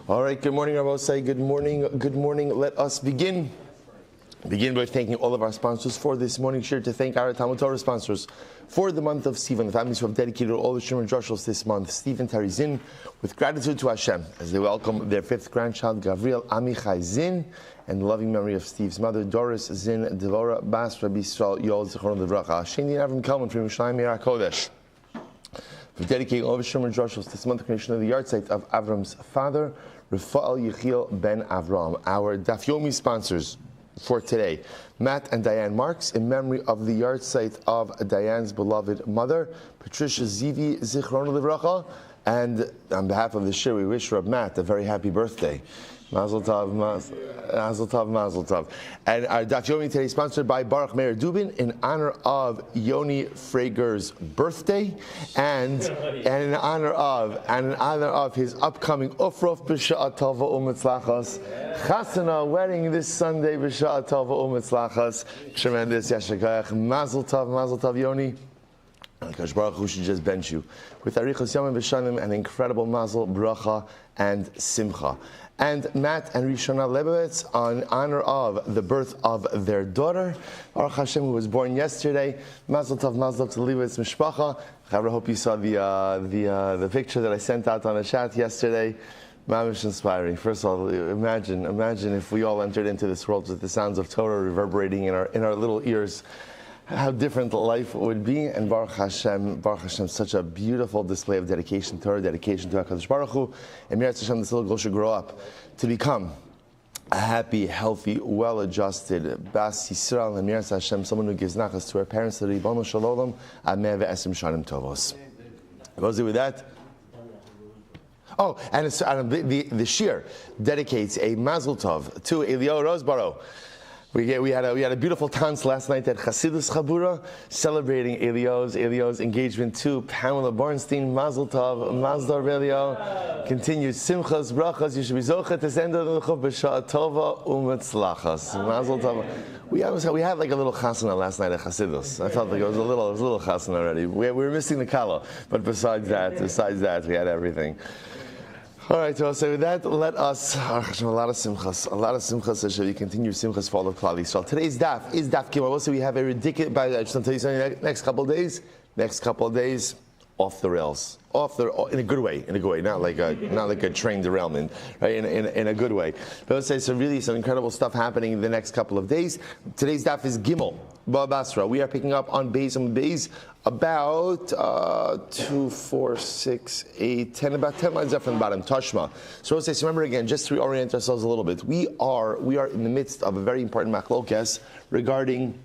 All right, good morning, Rabosai. Good morning, good morning. Let us begin. Begin by thanking all of our sponsors for this morning. Share to thank our Talmud Torah sponsors for the month of Sivan. The families who have dedicated all the Shimon Drushels this month. Stephen Terry Zinn, with gratitude to Hashem as they welcome their fifth grandchild, Gavriel Amichai Zinn, and the loving memory of Steve's mother, Doris Zinn, Devora Basra, Rabbi Yisrael Yol Zichron Livracha. Sheni Avram Kalman from Yerushalayim Yer HaKodesh. For dedicating all the Shimon Drushels this month, the creation of the yard site of Avram's father, Rafael Yechiel ben Avram. Our Daf Yomi sponsors for today, Matt and Diane Marks, in memory of the yard site of Diane's beloved mother, Patricia Zivi Zichron Livracha, and on behalf of the shir, we wish Rab Matt a very happy birthday. Mazel tov, mazel tov, mazel tov. And our Daf Yomi today is sponsored by Baruch Meir Dubin in honor of Yoni Frager's birthday and in honor of his upcoming Ufrof B'Sha'at Tova U'Mitzlachos Chasana wedding this Sunday B'Sha'at Tova U'Mitzlachos. Tremendous Yashakayach. Mazel tov, Yoni. Kadosh Baruch Hu should just bench you with Arichos Yomim B'Shanim and incredible mazel, bracha, and simcha. And Matt and Rishona Lebovitz on honor of the birth of their daughter, Baruch Hashem, who was born yesterday. Mazel tov to Lebovitz Mishpacha. I hope you saw the picture that I sent out on the chat yesterday. Mamish inspiring. First of all, imagine if we all entered into this world with the sounds of Torah reverberating in our little ears. How different life would be, and Baruch Hashem, such a beautiful display of dedication to Torah, dedication to HaKadosh Baruch Hu, and Meretz Hashem, this little girl should grow up to become a happy, healthy, well-adjusted Bas Yisrael, and Meretz Hashem, someone who gives nachas to her parents, the Ribono Shel Olam, Ameh ve'esim shanim tovos. Goes with that. Oh, and the shir dedicates a mazel tov to Eliyahu Rosborough. We had a beautiful dance last night at Chassidus Chabura, celebrating Eliyahu's engagement to Pamela Bornstein. Mazel Tov, Mazdar Eliyahu. Continued Simchas, Brachas. You should be Zochet to send the Chuv B'Sha'at Tova U'Mitzlachas. Mazel Tov. We had like a little chasana last night at Chassidus. I felt like it was a little chasana already. We were missing the kala, but besides that, we had everything. All right, so with that, let us, a lot of simchas, as we continue simchas for all of Klal Yisrael. Today's daf is daf Gimel. Also, we have a ridiculous, but I just want to tell you something, next couple of days, off the rails. In a good way, not like a train derailment, right? In a good way. But let's say some incredible stuff happening in the next couple of days. Today's daf is Gimel, Basra. We are picking up on Beis about 2, 4, 6, 8, 10, about 10 lines up from the bottom. Tashma. So let's say, remember again, just to reorient ourselves a little bit. We are in the midst of a very important machlokes regarding.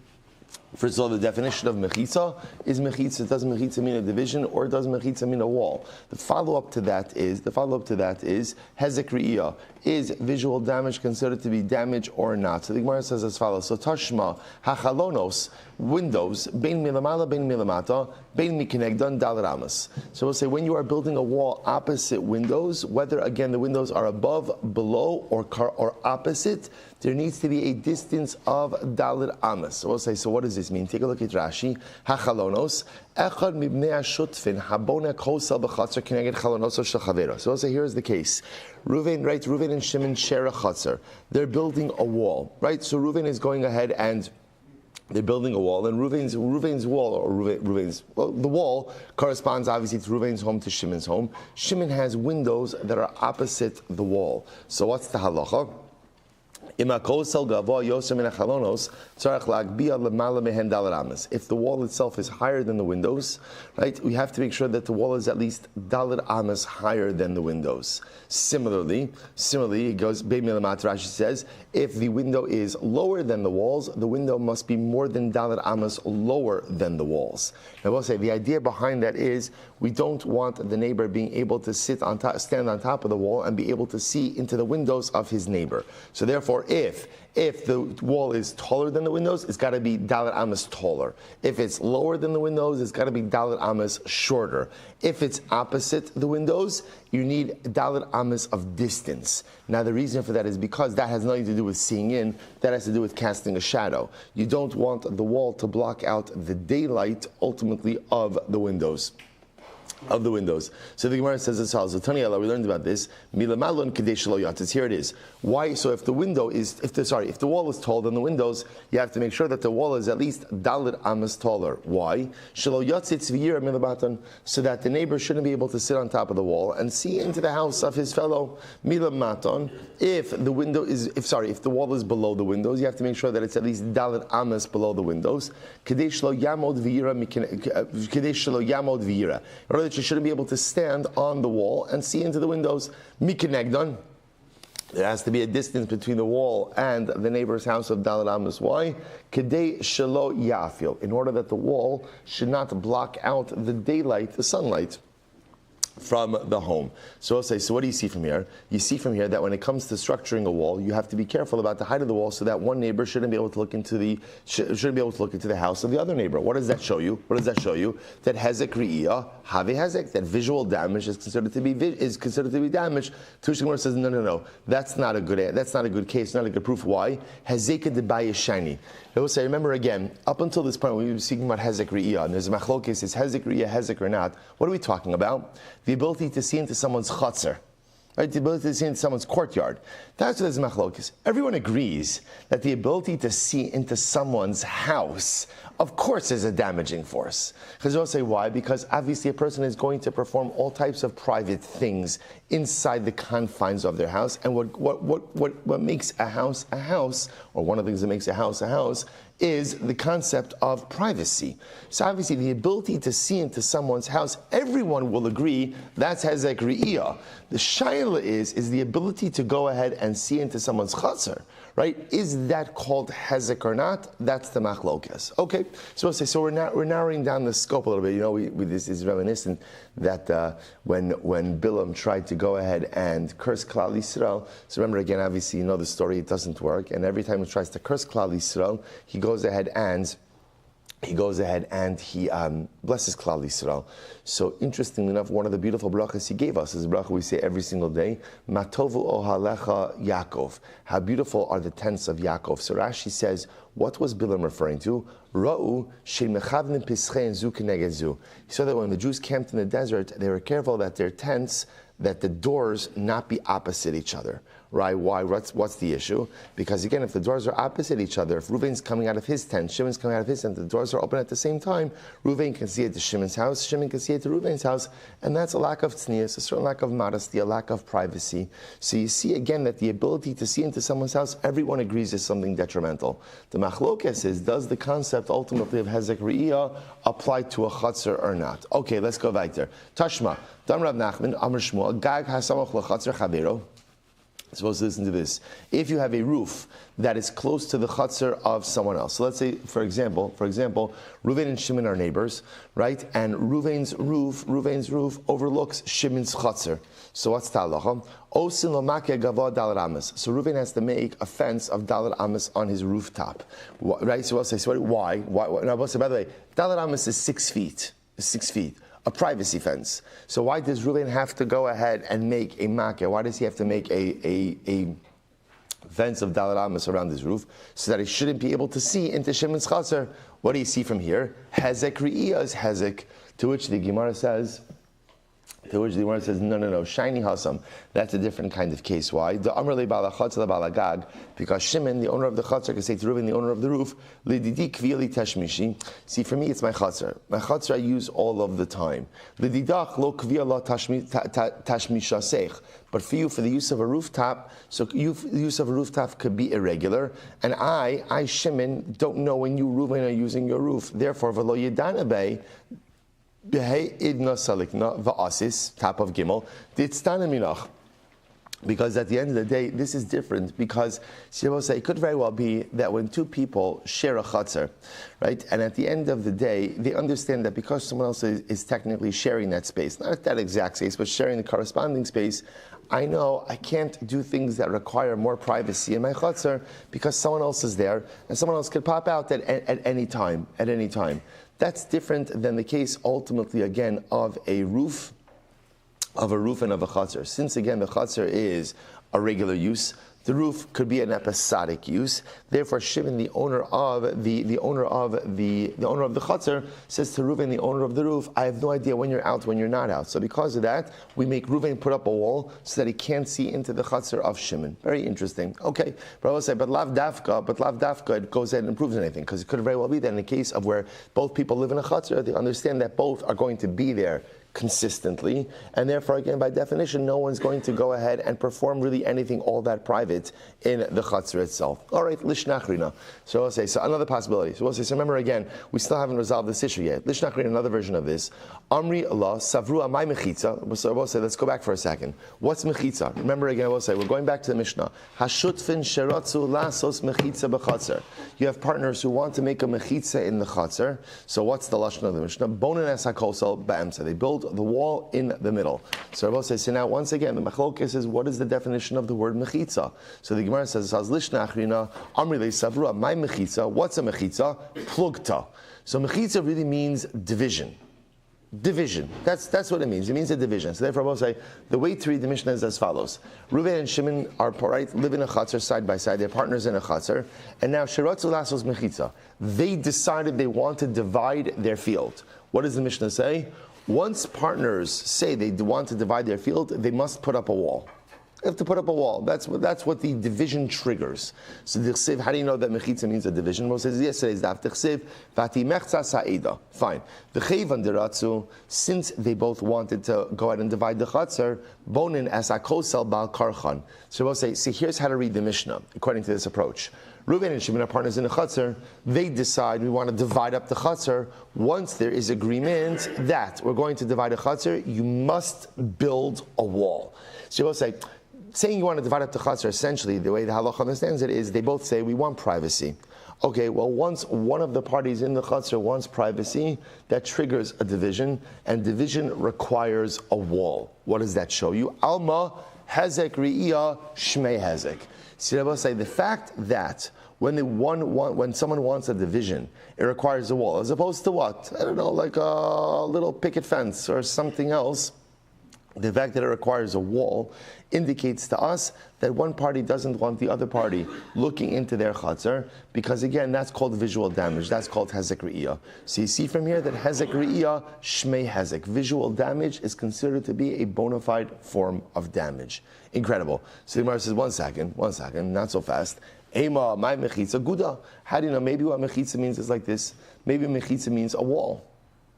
First of all, the definition of mechitza is mechitza. Does mechitza mean a division, or does mechitza mean a wall? The follow-up to that is hezek re'iyah. Is visual damage considered to be damage or not? So the Gemara says as follows. So tashma hachalonos, windows, bein milamala, bein milamata, bein mikenegdan dal ramas. So we'll say when you are building a wall opposite windows, whether again the windows are above, below, or opposite, there needs to be a distance of dalit amas. So we'll say, so what does this mean? Take a look at Rashi. Hachalonos, echad mibnei ashutfin, habona kosel b'chatzar keneged chalonoso shel chavero. So we'll say, here's the case. Reuven and Shimon share a chatzar. They're building a wall, right? So Reuven is going ahead and they're building a wall, and Reuven's wall, the wall corresponds obviously to Reuven's home to Shimon's home. Shimon has windows that are opposite the wall. So what's the halacha? If the wall itself is higher than the windows, right, we have to make sure that the wall is at least dalit amas higher than the windows. Similarly, it goes, Rashi says, if the window is lower than the walls, the window must be more than dalit amas lower than the walls. Now, we'll say the idea behind that is we don't want the neighbor being able to stand on top of the wall and be able to see into the windows of his neighbor. So therefore, if the wall is taller than the windows, it's got to be dalit amas taller. If it's lower than the windows, it's got to be dalit amas shorter. If it's opposite the windows, you need dalit amas of distance. Now the reason for that is because that has nothing to do with seeing in, that has to do with casting a shadow. You don't want the wall to block out the daylight, ultimately, of the windows. of the windows. So the Gemara says as follows. We learned about this. Milamalon kadesh lo yatis. Here it is. Why? So if the wall is tall than the windows, you have to make sure that the wall is at least dalit amas taller. Why? Shelo yatzitz v'yira milabatan, so that the neighbor shouldn't be able to sit on top of the wall and see into the house of his fellow. Milamaton. If the wall is below the windows, you have to make sure that it's at least dalit amas below the windows. Kadesh lo yamod v'yira. Kadesh lo yamod v'yira. That you shouldn't be able to stand on the wall and see into the windows. Mikenegdon. There has to be a distance between the wall and the neighbor's house of Dalet Amos. Why? Kedei shelo yafil. In order that the wall should not block out the daylight, the sunlight, from the home. So I'll say, so what do you see from here? You see from here that when it comes to structuring a wall, you have to be careful about the height of the wall so that one neighbor shouldn't be able to look into the house of the other neighbor. What does that show you? That hezek re'iyah, have hezek, that visual damage is considered to be damage. Tushim Gemara says, no. That's not a good case, not a good proof. Why? Hezek debayah shani. I will say, remember again, up until this point, we were speaking about hezek re'iyah, and there's a machlokes, is hezek re'iyah hezek or not? What are we talking about? The ability to see into someone's chutzner, right? The ability to see into someone's courtyard. That's what there's machlokes. Everyone agrees that the ability to see into someone's house, of course, is a damaging force. Because they'll say why? Because obviously a person is going to perform all types of private things inside the confines of their house. And what makes a house, or one of the things that makes a house, is the concept of privacy. So obviously the ability to see into someone's house, everyone will agree that's hezek re'iyah. The shaila is the ability to go ahead and see into someone's chatzar, right? Is that called hezek or not? That's the machlokes. Okay, so we're narrowing down the scope a little bit. This is reminiscent that when Bilam tried to go ahead and curse Klal Yisrael, so remember again, obviously you know the story, it doesn't work, and every time he tries to curse Klal Yisrael, he goes ahead and he blesses Klal Yisrael. So interestingly enough, one of the beautiful brachas he gave us is a bracha we say every single day, Matovu ohalecha Yaakov. How beautiful are the tents of Yaakov. So Rashi says, what was Bilam referring to? Ra'u she'mechavnim pischein zu keneged zu. He saw that when the Jews camped in the desert, they were careful that their tents, that the doors not be opposite each other. Right? Why? What's the issue? Because again, if the doors are opposite each other, if Reuven's coming out of his tent, Shimon's coming out of his tent, the doors are open at the same time, Reuven can see it to Shimon's house, Shimon can see it to Reuven's house, and that's a lack of tznius, a certain lack of modesty, a lack of privacy. So you see again that the ability to see into someone's house, everyone agrees is something detrimental. The machlokes is, does the concept ultimately of hezek re'iyah apply to a chutzner or not? Okay, let's go back there. Tashma, Dam Rav Nachman, Amr Shmuel, Gag hasamach lechutzner chavero. Supposed to listen to this. If you have a roof that is close to the chutzner of someone else, so let's say, for example, Reuven and Shimon are neighbors, right? And Reuven's roof overlooks Shimon's chutzner. So what's the halacha? Osin lo makeh gavah dalet amas. So Reuven has to make a fence of dalet amas on his rooftop, right? So I'll say, why? Now, by the way, dalet amas is 6 feet. A privacy fence. So why does Reuven have to go ahead and make a makeh? Why does he have to make a fence of dalet amas around his roof so that he shouldn't be able to see into Shimon's chatzar? What do you see from here? Hezek re'iyah is hezek, to which the Gemara says, no, shiny hasam. That's a different kind of case. Why? The Amr le bala chatzar bala gag, because Shimon, the owner of the chatzar, can say to Reuven, the owner of the roof, lididi kvili tashmishi. See, for me, it's my chatzar. My chatzar I use all of the time. Lididach lo kvia la tashmisha seich. But for you, for the use of a rooftop, the use of a rooftop could be irregular. And I Shimon, don't know when you Reuven are using your roof. Therefore, v'lo yedana bei. Idna salikna va'asis, top of Gimel, ditztana minach. Because at the end of the day, this is different, because it could very well be that when two people share a chutzner, right, and at the end of the day, they understand that because someone else is technically sharing that space, not that exact space, but sharing the corresponding space, I know I can't do things that require more privacy in my chutzner because someone else is there, and someone else could pop out at any time. That's different than the case, ultimately, again, of a roof and of a chutzner. Since, again, the chutzner is a regular use, the roof could be an episodic use. Therefore, Shimon, the owner of the owner of the chutzner, says to Reuven, the owner of the roof, I have no idea when you're out, when you're not out. So because of that, we make Reuven put up a wall so that he can't see into the chutzner of Shimon. Very interesting. Okay, but I will say, but lav dafka, it goes ahead and improves anything, because it could very well be that in a case of where both people live in a chutzner, they understand that both are going to be there consistently, and therefore, again, by definition, no one's going to go ahead and perform really anything all that private in the chutzner itself. All right, lishnachrina. So we'll say, so another possibility. So we'll say, so remember again, we still haven't resolved this issue yet. Lishnachrina, another version of this. Amri Allah, savru amay mechitza. So we'll say, let's go back for a second. What's mechitza? Remember again, we'll say, we're going back to the Mishnah. Hashutfin sheratzu lasos mechitza b'chutzner. You have partners who want to make a mechitza in the chutzner. So what's the lashon of the Mishnah? Bonin es hakosel ba'emsa. They build the wall in the middle. So Rabbi says, so now once again, the machlokes is, what is the definition of the word mechitza? So the Gemara says, lishnachrina amri le'savru my mechitza. What's a mechitza? Plugta. So mechitza really means division. Division. That's what it means. It means a division. So therefore, I will say the way to read the Mishnah is as follows: Reuven and Shimon are live in a chutzner side by side. They're partners in a chutzner, and now shiratzu lasos mechitza. They decided they want to divide their field. What does the Mishnah say? Once partners say they want to divide their field, they must put up a wall. They have to put up a wall. That's what the division triggers. So the chsiv, how do you know that mechitza means a division? Well, it says yesterday's daf chsiv vati mechza sa'ida. Fine. The chayvan deratzu, since they both wanted to go ahead and divide the chutzner, bonin as akosel bal karchan. So we'll say, see, here's how to read the Mishnah according to this approach. Reuven and Shimon are partners in the chutzner. They decide we want to divide up the chutzner. Once there is agreement that we're going to divide a chutzner, you must build a wall. So we'll say, saying you want to divide up the chutzner, essentially, the way the halacha understands it is they both say we want privacy. Okay, well, once one of the parties in the chutzner wants privacy, that triggers a division, and division requires a wall. What does that show you? Alma hezek ri'iyah shmei hezek. See, I will say the fact that when someone wants a division, it requires a wall, as opposed to what? I don't know, like a little picket fence or something else. The fact that it requires a wall indicates to us that one party doesn't want the other party looking into their chutzner, because again, that's called visual damage. That's called hezek re'iyah. So you see from here that hezek re'iyah, shmei hezek. Visual damage is considered to be a bona fide form of damage. Incredible. So the Gemara says, one second, not so fast. Ema, my mechitza guda. How do you know? Maybe what mechitza means is like this. Maybe mechitza means a wall.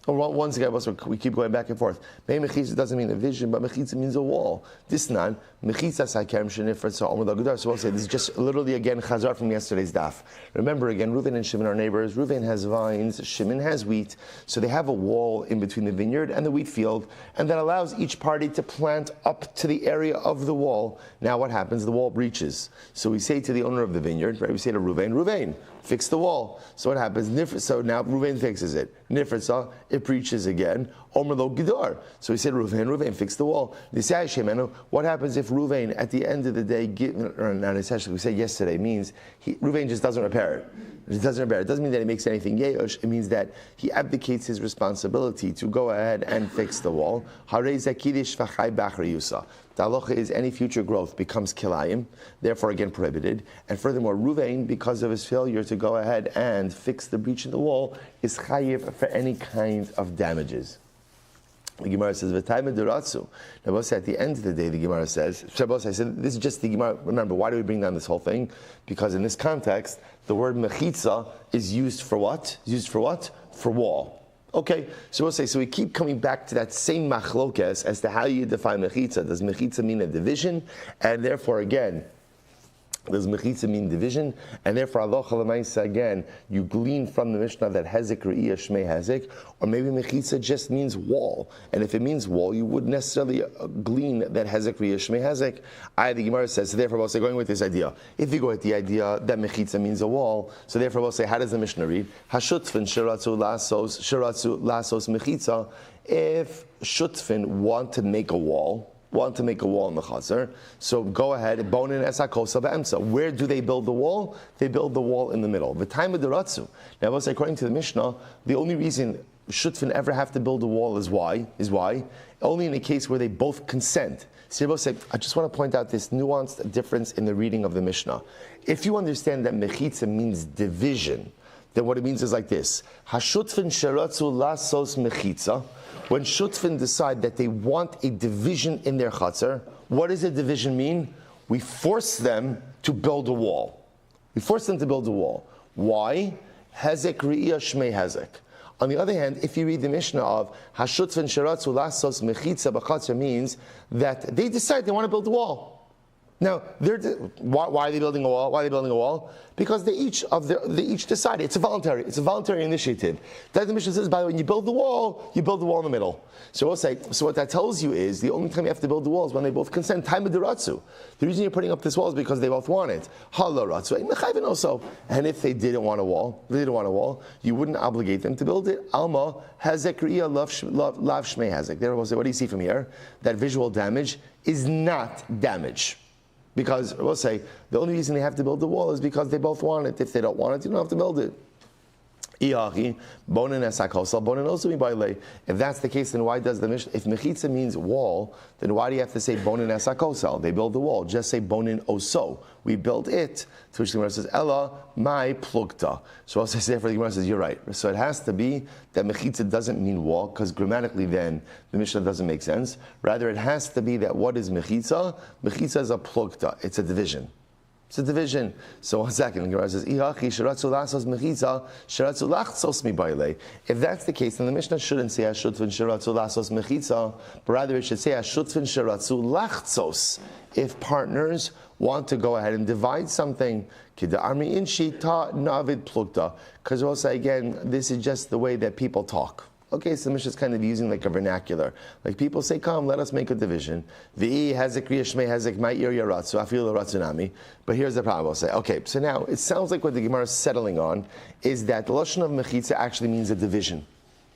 Once again, we keep going back and forth. Maybe mechitza doesn't mean a vision, but mechitza means a wall. This nan, mechitza sakem shenifrat sa'omad agudar. So we'll say this is just literally again chazar from yesterday's daf. Remember again, Reuven and Shimon are neighbors. Reuven has vines, Shimon has wheat. So they have a wall in between the vineyard and the wheat field, and that allows each party to plant up to the area of the wall. Now what happens? The wall breaches. So we say to the owner of the vineyard, right? We say to Reuven, fix the wall. So what happens? So now Reuven fixes it. Nifritza, it breaches again. Omer lo gidar. So he said, Reuven, fix the wall. What happens if Reuven, at the end of the day, and essentially we said yesterday, means Reuven just doesn't repair it. It doesn't mean that he makes anything yeyosh. It means that he abdicates his responsibility to go ahead and fix the wall. The halacha is any future growth becomes kilayim, therefore again prohibited. And furthermore, Reuven, because of his failure to go ahead and fix the breach in the wall, is chayiv for any kind of damages. The Gemara says, "V'tayim duratzu." Now, at the end of the day, the Gemara says, I said, this is just the Gemara. Remember, why do we bring down this whole thing? Because in this context, the word mechitza is used for what? For wall. Okay, so we'll say, so we keep coming back to that same machlokes as to how you define mechitza. Does mechitza mean a division? And therefore, again, does mechitza mean division? And therefore, halacha l'maisa, again, you glean from the Mishnah that hezek re'iyah shmei hezek, or maybe mechitza just means wall. And if it means wall, you wouldn't necessarily glean that hezek re'iyah shmei hezek. The Gemara says, so therefore, we'll say, going with this idea. If you go with the idea that mechitza means a wall, so therefore, we'll say, how does the Mishnah read? Hashutfin shiratzu lasos mechitza. If shutfin want to make a wall in the chazer, so go ahead, bonin esakosa ba'emsa. Where do they build the wall? They build the wall in the middle. The time of the ratzu. Now, according to the Mishnah, the only reason shutfin ever have to build a wall is why only in a case where they both consent. So I just want to point out this nuanced difference in the reading of the Mishnah. If you understand that mechitza means division, then what it means is like this: Hashutfin sheratzu lasos mechitza. When shutfin decide that they want a division in their chatzar, what does a division mean? We force them to build a wall. We force them to build a wall. Why? Hezek ri'iyah shmei hezek. On the other hand, if you read the Mishnah of Hashutfin sheratzu lasos mechitza b'chatzar, means that they decide they want to build a wall. Now, why are they building a wall? Why are they building a wall? Because they each decided. It's a voluntary initiative. That the Mishnah says, by the way, when you build the wall in the middle. So we'll say, so what that tells you is the only time you have to build the wall is when they both consent. Time of diratzu. The reason you're putting up this wall is because they both want it. Also, and if they didn't want a wall, you wouldn't obligate them to build it. Alma hazek riyah lav shmei hazek. There we'll say, what do you see from here? That visual damage is not damage. Because we'll say the only reason they have to build the wall is because they both want it. If they don't want it, you don't have to build it. If that's the case, then why does the Mishnah? If mechitza means wall, then why do you have to say bonin esakosal? They build the wall. Just say bonin oso. We build it. To which the Gemara says, Ella my plugta. So I'll say for the Gemara says, you're right. So it has to be that mechitza doesn't mean wall, because grammatically then the Mishnah doesn't make sense. Rather, it has to be that what is mechitza? Mechitza is a plugta. It's a division. It's a division. So 1 second, the Gemara says, if that's the case, then the Mishnah shouldn't say Hashutfin sheratzu lasos mechitza, but rather it should say Hashutfin sheratzu lachtzos. If partners want to go ahead and divide something, because we'll say again, this is just the way that people talk. Okay, so the Mishnah is kind of using like a vernacular. Like people say, come, let us make a division. But here's the problem. I'll say, okay, so now it sounds like what the Gemara is settling on is that the lashon of mechitza actually means a division.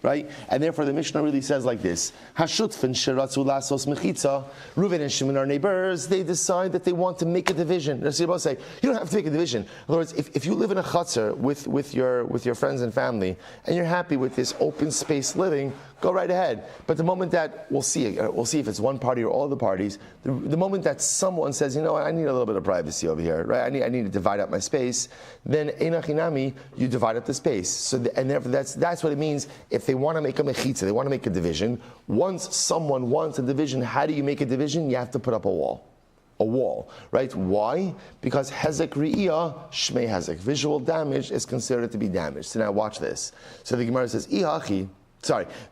Right? And therefore the Mishnah really says like this: Hashutfin sheratzu lasos mechitza. Reuven and Shimon are neighbors. They decide that they want to make a division. Let's say, you don't have to make a division. In other words, if you live in a chutzner with your friends and family, and you're happy with this open space living, go right ahead. But the moment that we'll see if it's one party or all the parties. The moment that someone says, you know what, I need a little bit of privacy over here, right? I need to divide up my space. Then einachinami, you divide up the space. So and therefore that's what it means. If they want to make a mechitza, they want to make a division. Once someone wants a division, how do you make a division? You have to put up a wall. A wall, right? Why? Because hezek ri'iyah shmei hezek. Visual damage is considered to be damage. So now watch this. So the Gemara says, the hezek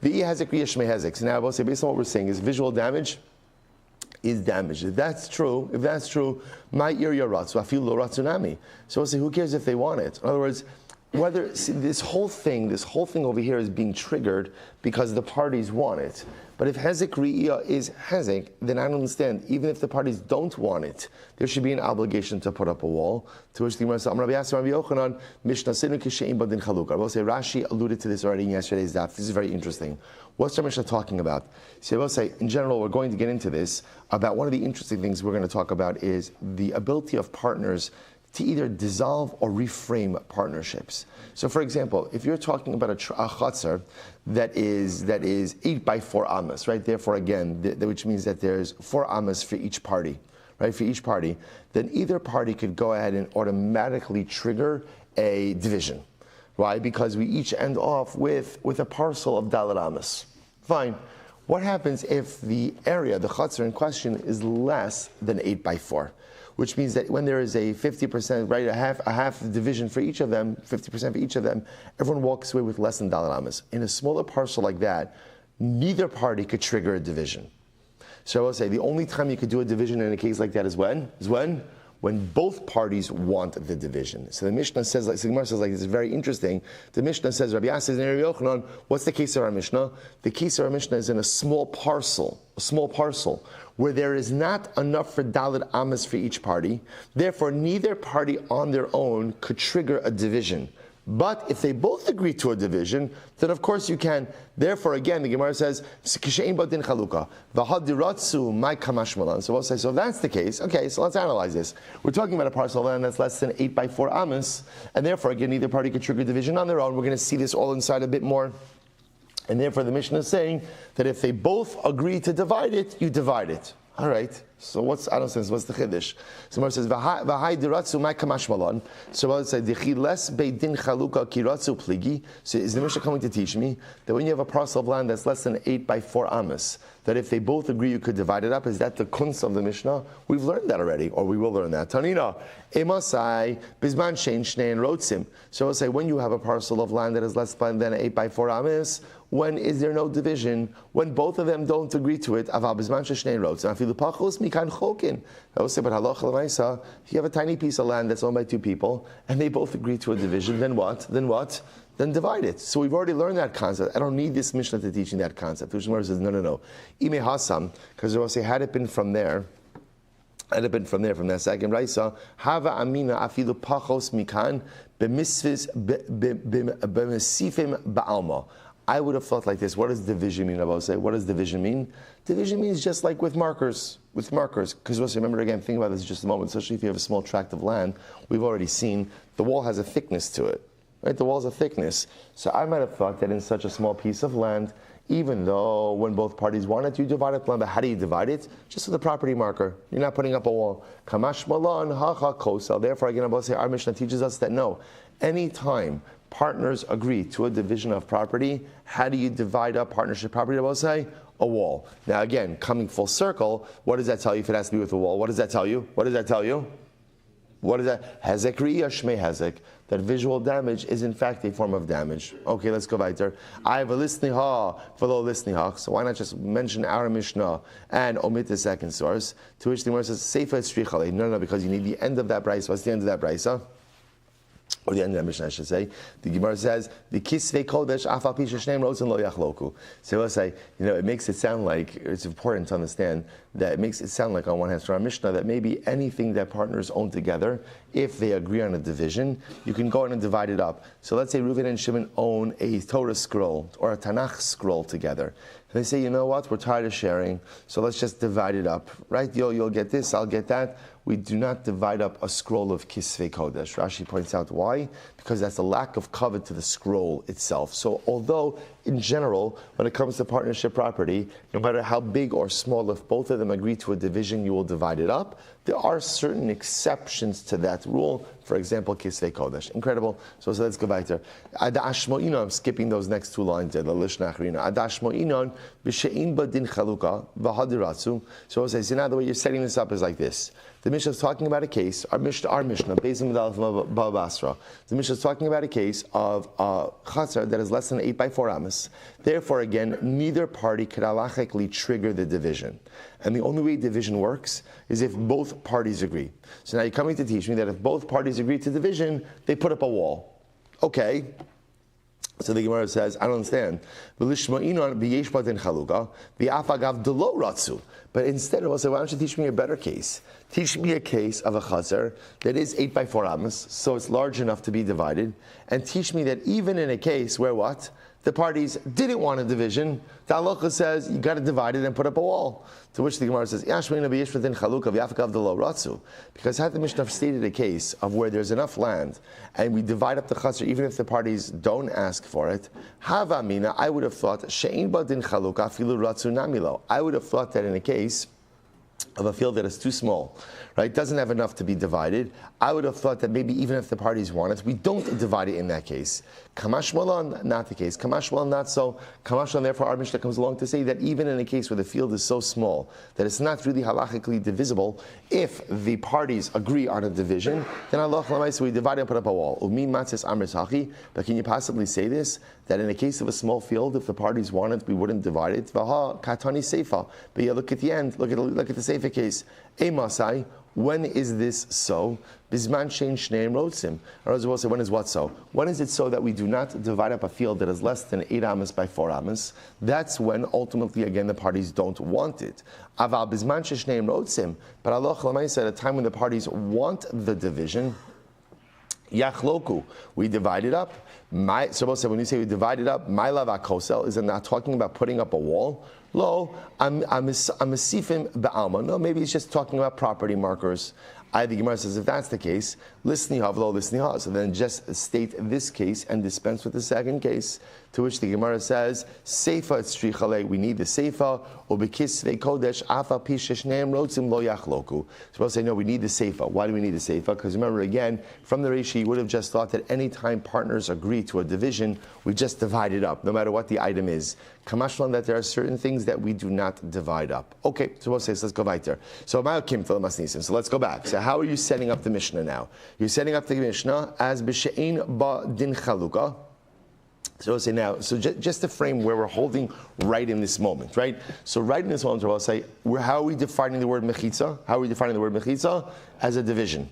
ri'iyah shmei hezek. So now I will say, based on what we're saying, is visual damage is damage. If that's true, my ear yaratzu, I feel lo ratzunami. So we'll say, who cares if they want it? In other words, this whole thing over here is being triggered because the parties want it. But if hezek ri'iyah is hezek, then I don't understand. Even if the parties don't want it, there should be an obligation to put up a wall. To which the Gemara says, Rabbi Yochanan, Mishnah Sinu Kishein Badin Chaluk. I will say Rashi alluded to this already in yesterday's daf. This is very interesting. What's the Mishnah talking about? So I will say, in general, we're going to get into this. About one of the interesting things we're going to talk about is the ability of partners to either dissolve or reframe partnerships. So, for example, if you're talking about a chutzner that is 8 by 4 amas, right? Therefore, again, which means that there's 4 amas for each party, right? For each party, then either party could go ahead and automatically trigger a division. Why? Because we each end off with a parcel of dalet amas. Fine. What happens if the area, the chutzner in question, is less than 8 by 4? Which means that when there is a 50%, right, a half division for each of them, 50% for each of them, everyone walks away with less than dalet amas. In a smaller parcel like that, neither party could trigger a division. So I will say the only time you could do a division in a case like that is when both parties want the division. So the Mishnah says, like, the Gemara says, like, this is very interesting. The Mishnah says, Rabbi Yasser and Rabbi Yochanan, what's the case of our Mishnah? The case of our Mishnah is in a small parcel, where there is not enough for dalet amas for each party. Therefore, neither party on their own could trigger a division. But if they both agree to a division, then of course you can. Therefore, again, the Gemara says, "Kishein badin chaluka v'hadiratzu my kamashmalan." So we'll say, so if that's the case, okay, so let's analyze this. We're talking about a parcel of land that's less than 8 by 4 amas, and therefore, again, neither party could trigger division on their own. We're going to see this all inside a bit more And therefore the Mishnah is saying that if they both agree to divide it, you divide it. All right. So what's the chiddush? So Gemara says v'hai diratzu my kamash malon. So I would say dichi les beidin chaluka kiratzu pligi. So is the Mishnah coming to teach me that when you have a parcel of land that's less than 8 by 4 amos, that if they both agree you could divide it up? Is that the kunz of the Mishnah? We've learned that already, or we will learn that. Tanina emasai bizman shein shnein rotzim. So I'll say when you have a parcel of land that is less than 8 by 4 amos, when is there no division? When both of them don't agree to it, aval bizman shnein rotzim. Afilu pachos mikan chokin. I will say, but halacha l'maisa, if you have a tiny piece of land that's owned by 2 people and they both agree to a division, then what? Then divide it. So we've already learned that concept. I don't need this Mishnah to teach me that concept. The Gemara says, no. Ime hasam, because they will say, had it been from there, from that second Raisa, hava amina afilu pachos mikan b'misifim ba'alma. I would have thought like this. What does division mean? What does division mean? Division means just like with markers. Because remember again, think about this just a moment, especially if you have a small tract of land, we've already seen the wall has a thickness to it. Right? The wall's a thickness. So I might have thought that in such a small piece of land, even though when both parties want it, you divide it, but how do you divide it? Just with a property marker. You're not putting up a wall. Kamash malon hacha kosel. Therefore, again, our Mishnah teaches us that no, anytime partners agree to a division of property, how do you divide up partnership property? A wall. Now again, coming full circle, what does that tell you if it has to be with a wall? What does that tell you? What is that? Hezek ri'ah shmei hezek. That visual damage is in fact a form of damage. Okay, let's go weiter. I have a listniha, v'lo listniha. So why not just mention our Mishnah and omit the second source? To which the Gemara says, Seifa estrichale. No, because you need the end of that brayso. What's the end of that brayso? Or the end of that Mishnah, I should say. The Gemara says, "The kisvei kodesh afal pisha shneim rotzen lo yachloku." So we'll say, it makes it sound like it's important to understand that it makes it sound like on one hand, from our Mishnah, that maybe anything that partners own together, if they agree on a division, you can go in and divide it up. So let's say Reuven and Shimon own a Torah scroll or a Tanakh scroll together. And they say, you know what, we're tired of sharing, so let's just divide it up. Right? You'll get this, I'll get that. We do not divide up a scroll of Kisvei Kodesh. Rashi points out why. Because that's a lack of covet to the scroll itself. So although, in general, when it comes to partnership property, no matter how big or small, if both of them agree to a division, you will divide it up. There are certain exceptions to that rule. For example, Kisvei Kodesh. Incredible. So let's go back there. Adashmo'inon, I'm skipping those next 2 lines there, the Lishna Achrina. Adashmo'inon, b'she'in badin chaluka, v'hadiratzu. So I'll say, now the way you're setting this up is like this. The Mishnah is talking about a case, our Mishnah, based on Bava Basra. The Mishnah is talking about a case of a chatzar that is less than 8 by 4 amos. Therefore, again, neither party could halachically trigger the division. And the only way division works is if both parties agree. So now you're coming to teach me that if both parties agree to division, they put up a wall. Okay. So the Gemara says, I don't understand. But instead, why don't you teach me a better case? Teach me a case of a chazer that is 8 by 4 amos, so it's large enough to be divided, and teach me that even in a case where what? The parties didn't want a division, the halacha says you got to divide it and put up a wall. To which the Gemara says, because had the Mishnah stated a case of where there's enough land and we divide up the chaser even if the parties don't ask for it, havamina, I would have thought, I would have thought that in a case of a field that is too small, right, doesn't have enough to be divided, I would have thought that maybe even if the parties want it, we don't divide it in that case. Kamash Malon, not the case. Kamash Malon, not so. Kamash Malon, therefore, our Mishnah comes along to say that even in a case where the field is so small that it's not really halachically divisible, if the parties agree on a division, then Allah we divide and put up a wall. But can you possibly say this? That in a case of a small field, if the parties want it, we wouldn't divide it. Vaha katani seifa. But yeah, look at the end. Look at the seifa case. Emasai. When is this so? Bizman shein shneim rotzim. Or as well say, when is what so? When is it so that we do not divide up a field that is less than 8 amos by 4 amos? That's when ultimately, again, the parties don't want it. Aval bizman shneim rotzim. But Allah said at a time when the parties want the division, Yachloku, we divide it up. So when you say we divide it up, my lava kosel is not talking about putting up a wall. Lo, I'm a sifim be'alma. No, maybe it's just talking about property markers. The Gemara says, if that's the case, listening havlo, listening ha. So then just state this case and dispense with the second case, to which the Gemara says, Seifa tzrichale, we need the Seifa, ubekisvei kodesh, afa pisheshneim rotzim lo yachloku. So we'll say, no, we need the Seifa. Why do we need the Seifa? Because remember, again, from the Reishi, you would have just thought that any time partners agree to a division, we just divide it up, no matter what the item is. Kamashlan, that there are certain things that we do not divide up. Okay, so we'll say, let's go weiter. So let's go back. So how are you setting up the Mishnah now? You're setting up the Mishnah as b'she'ein ba din chaluka. So we'll say now, so just to frame where we're holding right in this moment, right? So right in this moment, we'll say, how are we defining the word mechitza? How are we defining the word mechitza? As a division.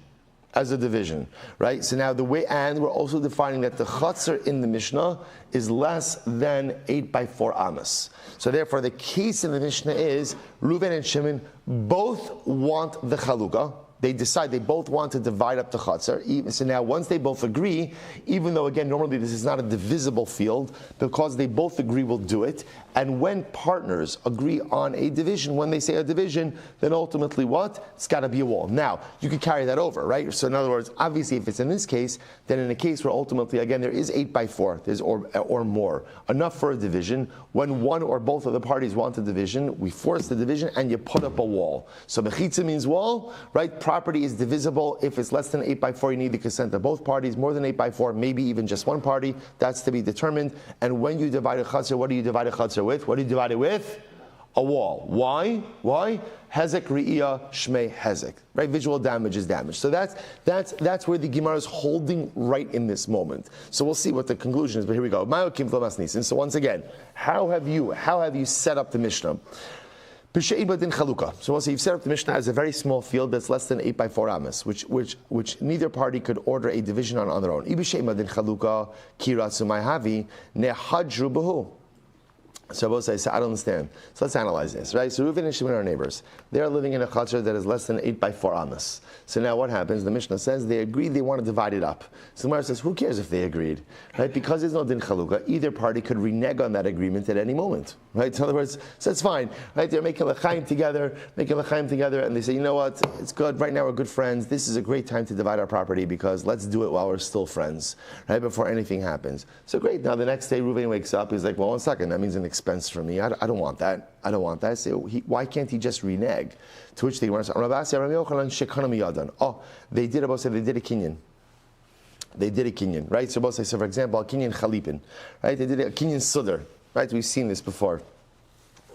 As a division, right? So now the way, and we're also defining that the chatzar in the Mishnah is less than 8x4 amas. So therefore, the case in the Mishnah is Reuven and Shimon both want the chalukah. They decide they both want to divide up the chatzar. So now once they both agree, even though again normally this is not a divisible field, because they both agree we'll do it. And when partners agree on a division, when they say a division, then ultimately what? It's got to be a wall. Now, you could carry that over, right? So in other words, obviously if it's in this case, then in a case where ultimately, again, there is 8x4, there's or more, enough for a division. When one or both of the parties want a division, we force the division and you put up a wall. So mechitza means wall, right? Property is divisible. If it's less than 8x4, you need the consent of both parties. More than 8x4, maybe even just one party. That's to be determined. And when you divide a chatzar, what do you divide a chatzar with? What do you divide it with? A wall. Why? Why? Hezek Re'iyah Shmei Hezek. Right? Visual damage is damage. So that's where the Gemara is holding right in this moment. So we'll see what the conclusion is, but here we go. So once again, how have you set up the Mishnah? So we'll say you've set up the Mishnah as a very small field that's less than 8x4 amas, which neither party could order a division on their own. So both say, I don't understand. So let's analyze this, right? So Reuven and Shimon are neighbors. They are living in a chatzar that is less than 8x4 amas. So now what happens? The Mishnah says they agreed they want to divide it up. So the Gemara says, who cares if they agreed? Right? Because there's no din chaluka, either party could renege on that agreement at any moment. Right? In other words, so it's fine. Right? They're making l'chaim together, and they say, you know what? It's good. Right now we're good friends. This is a great time to divide our property because let's do it while we're still friends, right? Before anything happens. So great. Now the next day Reuven wakes up. He's like, well, 1 second. That means an expense for me. I don't want that. I don't want that. So why can't he just renege? To which they want to say, oh, they did a kinyan. They did a kinyan, right? So both say, so for example, a kinyan chalipin, right? They did a kinyan sudar, right? We've seen this before.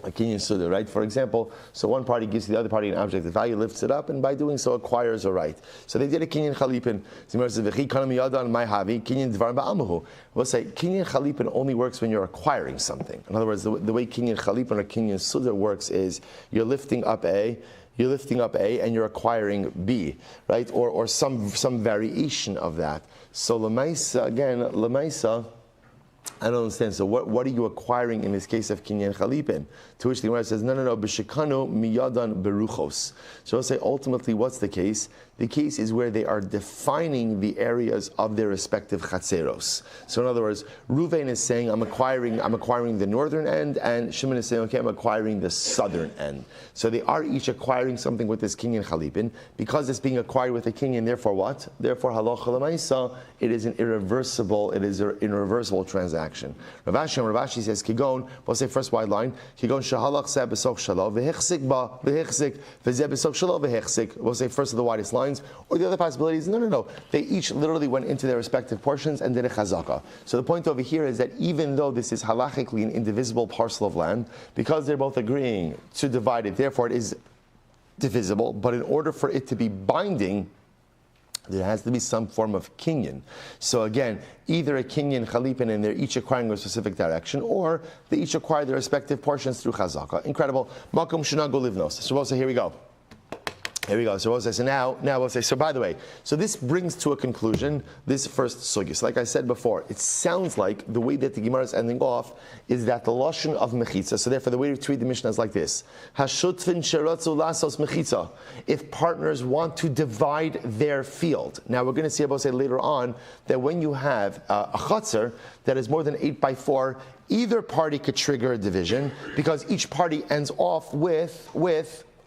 A kinyan sudar, right? For example, so one party gives the other party an object of value, lifts it up, and by doing so acquires a right. So they did a kinyan chalipin. We'll say kinyan chalipin only works when you're acquiring something. In other words, the way kinyan chalipin or kinyan sudar works is you're lifting up A, and you're acquiring B, right? Or some variation of that. So lemaisa, again, I don't understand. So what are you acquiring in this case of kinyan chalipin? To which the Gemara says, no, b'shikanu miyadan beruchos. So I'll say ultimately, what's the case? The case is where they are defining the areas of their respective chatzeros. So in other words, Reuven is saying, I'm acquiring the northern end, and Shimon is saying, okay, I'm acquiring the southern end. So they are each acquiring something with this kinyan chalipin. Because it's being acquired with a kinyan, therefore what? Therefore, halacha l'maisa, it is an irreversible transaction. Rav Ashi says, Kigon, we'll say first wide line, Kigon shahalach seh b'sok shalo, v'hechzik ba, v'hechzik, v'zeh b'sok shalo, v'hechzik. We'll say first of the widest lines. Or the other possibility is, no. They each literally went into their respective portions and did a chazaka. So the point over here is that even though this is halachically an indivisible parcel of land, because they're both agreeing to divide it, therefore it is divisible, but in order for it to be binding, there has to be some form of kinyan. So again, either a kinyan chalipin and they're each acquiring a specific direction, or they each acquire their respective portions through chazaka. Incredible. Makom shnago livnos. So we'll say, here we go. So we'll say, so we'll say, so by the way, so this brings to a conclusion this first sugya. So like I said before, it sounds like the way that the Gemara is ending off is that the lashon of mechitza. So therefore, the way to read the Mishnah is like this: Hashutvin sheratzu lasos mechitza. If partners want to divide their field. Now we're going to see, I will say later on, that when you have a chatzar that is more than 8x4, either party could trigger a division because each party ends off with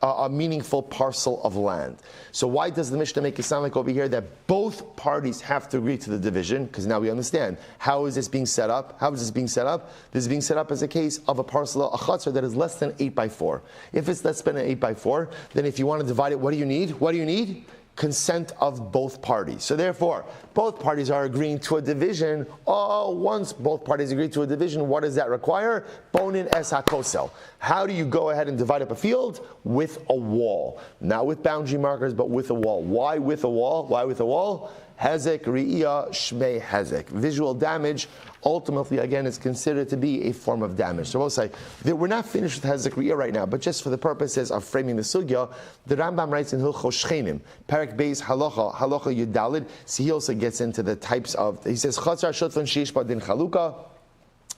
a meaningful parcel of land. So why does the Mishnah make it sound like over here that both parties have to agree to the division? Because now we understand. How is this being set up? How is this being set up? This is being set up as a case of a parcel, a chutzner that is less than 8 by 4. If it's less than 8 by 4, then if you want to divide it, what do you need? What do you need? Consent of both parties. So therefore, both parties are agreeing to a division. Once both parties agree to a division, what does that require? Bonin es hakosel. How do you go ahead and divide up a field? With a wall. Not with boundary markers, but with a wall. Why with a wall? Why with a wall? Hezek ri'iyah shmei hezek. Visual damage ultimately, again, is considered to be a form of damage. So we'll say that we're not finished with hezek ri'iyah right now, but just for the purposes of framing the sugya, the Rambam writes in Hilchos Shchenim, Perek Beis Halacha Yudalid. So he also gets into the types of. He says chatzar shutfan sheish ba din chaluka.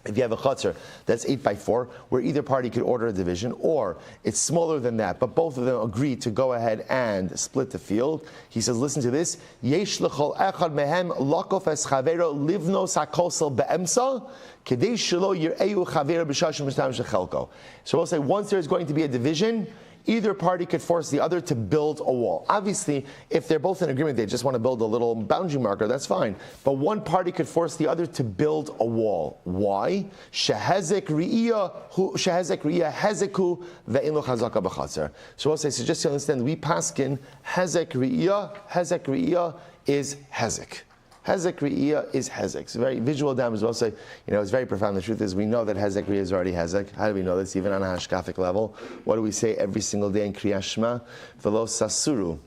If you have a chutzner that's 8 by 4, where either party could order a division, or it's smaller than that, but both of them agree to go ahead and split the field, he says, listen to this, Yesh l'chol echad mehem lakof es chavero livnos hakosel be'emsa, kedei shelo yir'eu chavero b'shashim b'shtam shechelko. So we'll say, once there's going to be a division, either party could force the other to build a wall. Obviously, if they're both in agreement, they just want to build a little boundary marker, that's fine. But one party could force the other to build a wall. Why? Shehezek ri'iyah hezeku ve'in lo chazaka b'chatzar. So we'll say, so just to understand, we paskin hezek ri'iyah is hezek. Hezek Re'iyah is Hezek. It's very visual damage. We'll say, it's very profound. The truth is, we know that Hezek Re'iyah is already Hezek. How do we know this? Even on a hashkafic level. What do we say every single day in Kriyat Shema? V'lo sasuru.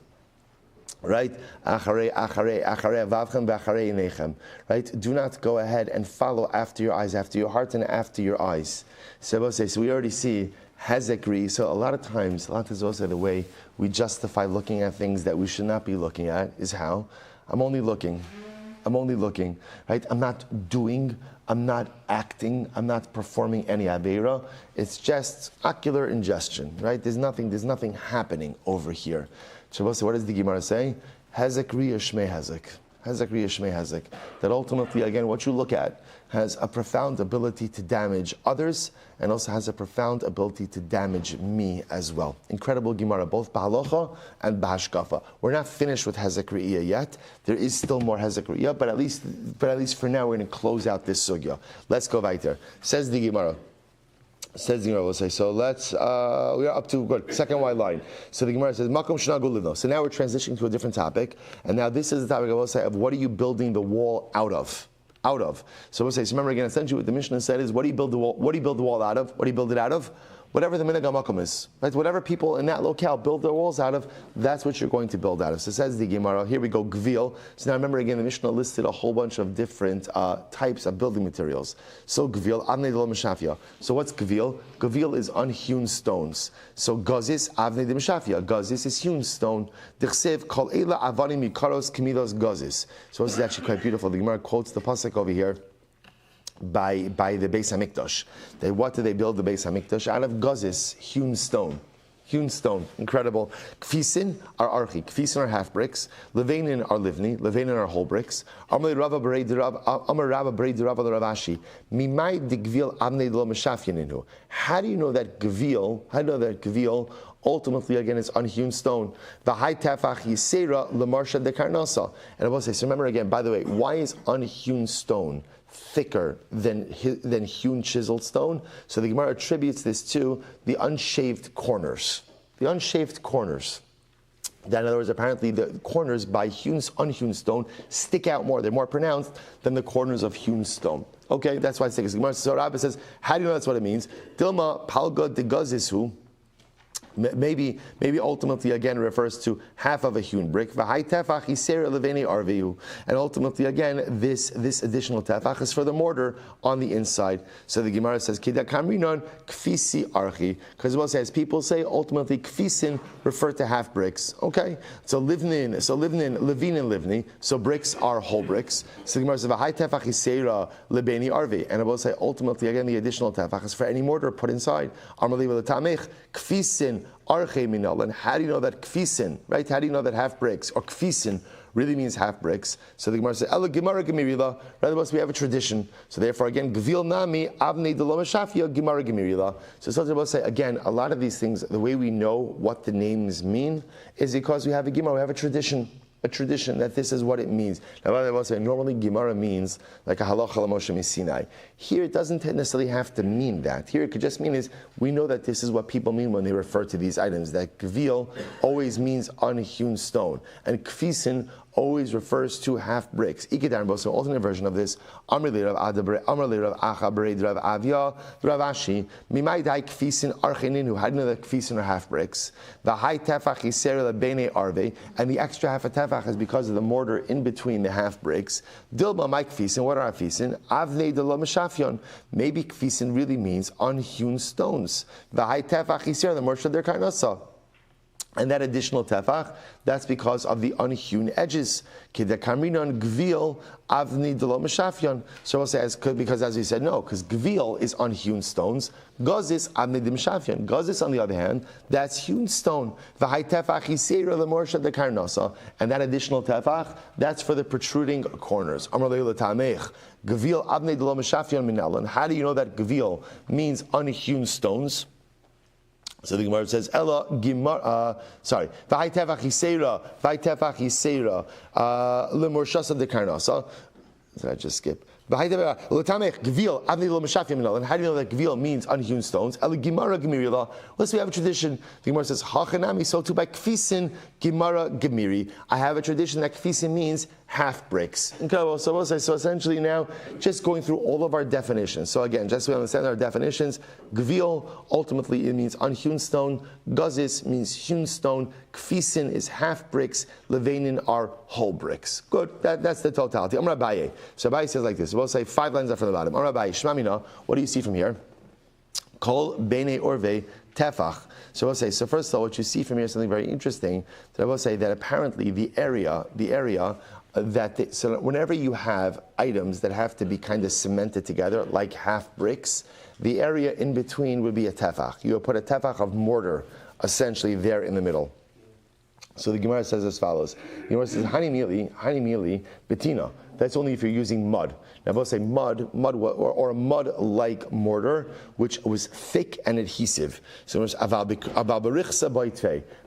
Right? Acharei avavchem v'acharei inechem. Right? Do not go ahead and follow after your eyes, after your heart and after your eyes. So we'll say, so we already see Hezek Re'iyah. So a lot of times also the way we justify looking at things that we should not be looking at is how? I'm only looking, right? I'm not doing, I'm not acting, I'm not performing any aveira. It's just ocular ingestion, right? There's nothing happening over here. So what does the Gemara say? Hezek ri'iyah shmei hezek. Hezek ri'iyah shmei hezek. That ultimately, again, what you look at has a profound ability to damage others and also has a profound ability to damage me as well. Incredible Gemara, both Bahalocha and Bahashkafa. We're not finished with Hezek Re'iyah yet. There is still more Hezek Re'iyah, but at least for now we're going to close out this sugya. Let's go weiter. Says the Gemara. We'll say, so we are up to, good, second white line. So the Gemara says, Makom Shnagu Livno. So now we're transitioning to a different topic. And now this is the topic I will say of what are you building the wall out of? So we'll say, so remember again, essentially what the Mishnah said is, what do you build the wall out of? What do you build it out of? Whatever the minhag hamakom is, right? Whatever people in that locale build their walls out of, that's what you're going to build out of. So says the Gemara, here we go, gvil. So now remember again, the Mishnah listed a whole bunch of different types of building materials. So gvil, avnei de meshafia. So what's gvil? Gvil is unhewn stones. So gazis, avnei de meshafia. Gazis is hewn stone. Dichsev, kol eila avanim yikaros kemidos gazis. So this is actually quite beautiful. The Gemara quotes the pasuk over here by the Beis Hamikdash. What do they build the Beis Hamikdash? Out of gazis, hewn stone. Incredible. Kfisin are archi. Kfisin are half bricks. Levanin are livni. Levanin are whole bricks. Amar Rava Berei Rav Ravashi. Mimai de gvil amnei lo meshafyaninu. How do you know that gvil ultimately, again, it's unhewn stone? The high tefach yisera lemarsha de karnasa. And I will say, so remember again, by the way, why is unhewn stone thicker than hewn chiseled stone? So the Gemara attributes this to the unshaved corners. That, in other words, apparently the corners by unhewn stone stick out more. They're more pronounced than the corners of hewn stone. Okay, that's why it's thick. So Rabbi says, how do you know that's what it means? Dilma palga de gazisu. Maybe ultimately again refers to half of a hewn brick. And ultimately again, this additional tefach is for the mortar on the inside. So the Gemara says, kfisi archi, because we'll say, as people say, ultimately kfisin refer to half bricks. Okay, so levin and livni. So bricks are whole bricks. So the Gemara says, v'hai tefach yisera lebeni arvi, and I will say, ultimately again, the additional tefach is for any mortar put inside. Amali v'letamech kfisin. And how do you know that kfisin, right? How do you know that half bricks or kfisin really means half bricks. So the Gemara says, Ela Gemara Gemirila, rather we have a tradition. So therefore, again, Gvil Nami, Avnei Deloma Shafia, Gemara Gemirila. So Sotzer say, again, a lot of these things, the way we know what the names mean is because we have a Gemara, we have a tradition that this is what it means. Now, I will say, normally Gemara means like a halacha l'Moshe Sinai. Here, it doesn't necessarily have to mean that. Here, it could just mean is we know that this is what people mean when they refer to these items. That gvil always means unhewn stone, and kfisin always refers to half bricks. Ikidar, so alternate version of this. Amr li Rav Adabre, Amr li Rav Acha Bered Rav Avia, Rav Ashi, Mimai Dai Kfisin Archeninu, how do you know that Kfisin are half bricks? The high tefach Yisera Lebene Arve, and the extra half a tefach is because of the mortar in between the half bricks. Dilma Mai Kfisin, what are Kfisin? Avnei Delo Meshafyon. Maybe Kfisin really means unhewn stones. The high tefach Yisera, the mortar their karnasa. And that additional tefach, that's because of the unhewn edges. Kidakamrinon gvil avni delo meshafyon. So we'll say, because as we said, no, because gvil is unhewn stones. Gozis avni de meshafyon. Gozis, on the other hand, that's hewn stone. V'hai tefach yiseira lemorsha de karnasa. And that additional tefach, that's for the protruding corners. Amar le'ila tamech. Gvil avni delo meshafyon minel. And how do you know that gvil means unhewn stones? So the Gemara says, Ella Gemara, v'hai tefach yiseira, lemorshasa de karnasa. Did I just skip? And how do you know that gvil means unhewn stones? Let's we have a tradition. The Gemara says, Hachanami, so too by kfisin Gemara Gemiri. I have a tradition that kfisin means half bricks. Okay, so essentially now, just going through all of our definitions. So again, just so we understand our definitions, gvil, ultimately it means unhewn stone, gazis means hewn stone, kfisin is half bricks, levanin are whole bricks. Good, that's the totality. Amar Abaye. So Abaye says like this. We'll say 5 lines up from the bottom. Amar Abaye, Shmamina, what do you see from here? Kol bene orve tefach. So we'll say, so first of all, what you see from here is something very interesting. That I will say that apparently the area so whenever you have items that have to be kind of cemented together, like half bricks, the area in between would be a tefach. You would put a tefach of mortar, essentially there in the middle. So the Gemara says as follows. The Gemara says, Hani mili, betina. That's only if you're using mud. Now, we'll say mud, or a mud-like mortar, which was thick and adhesive. So it's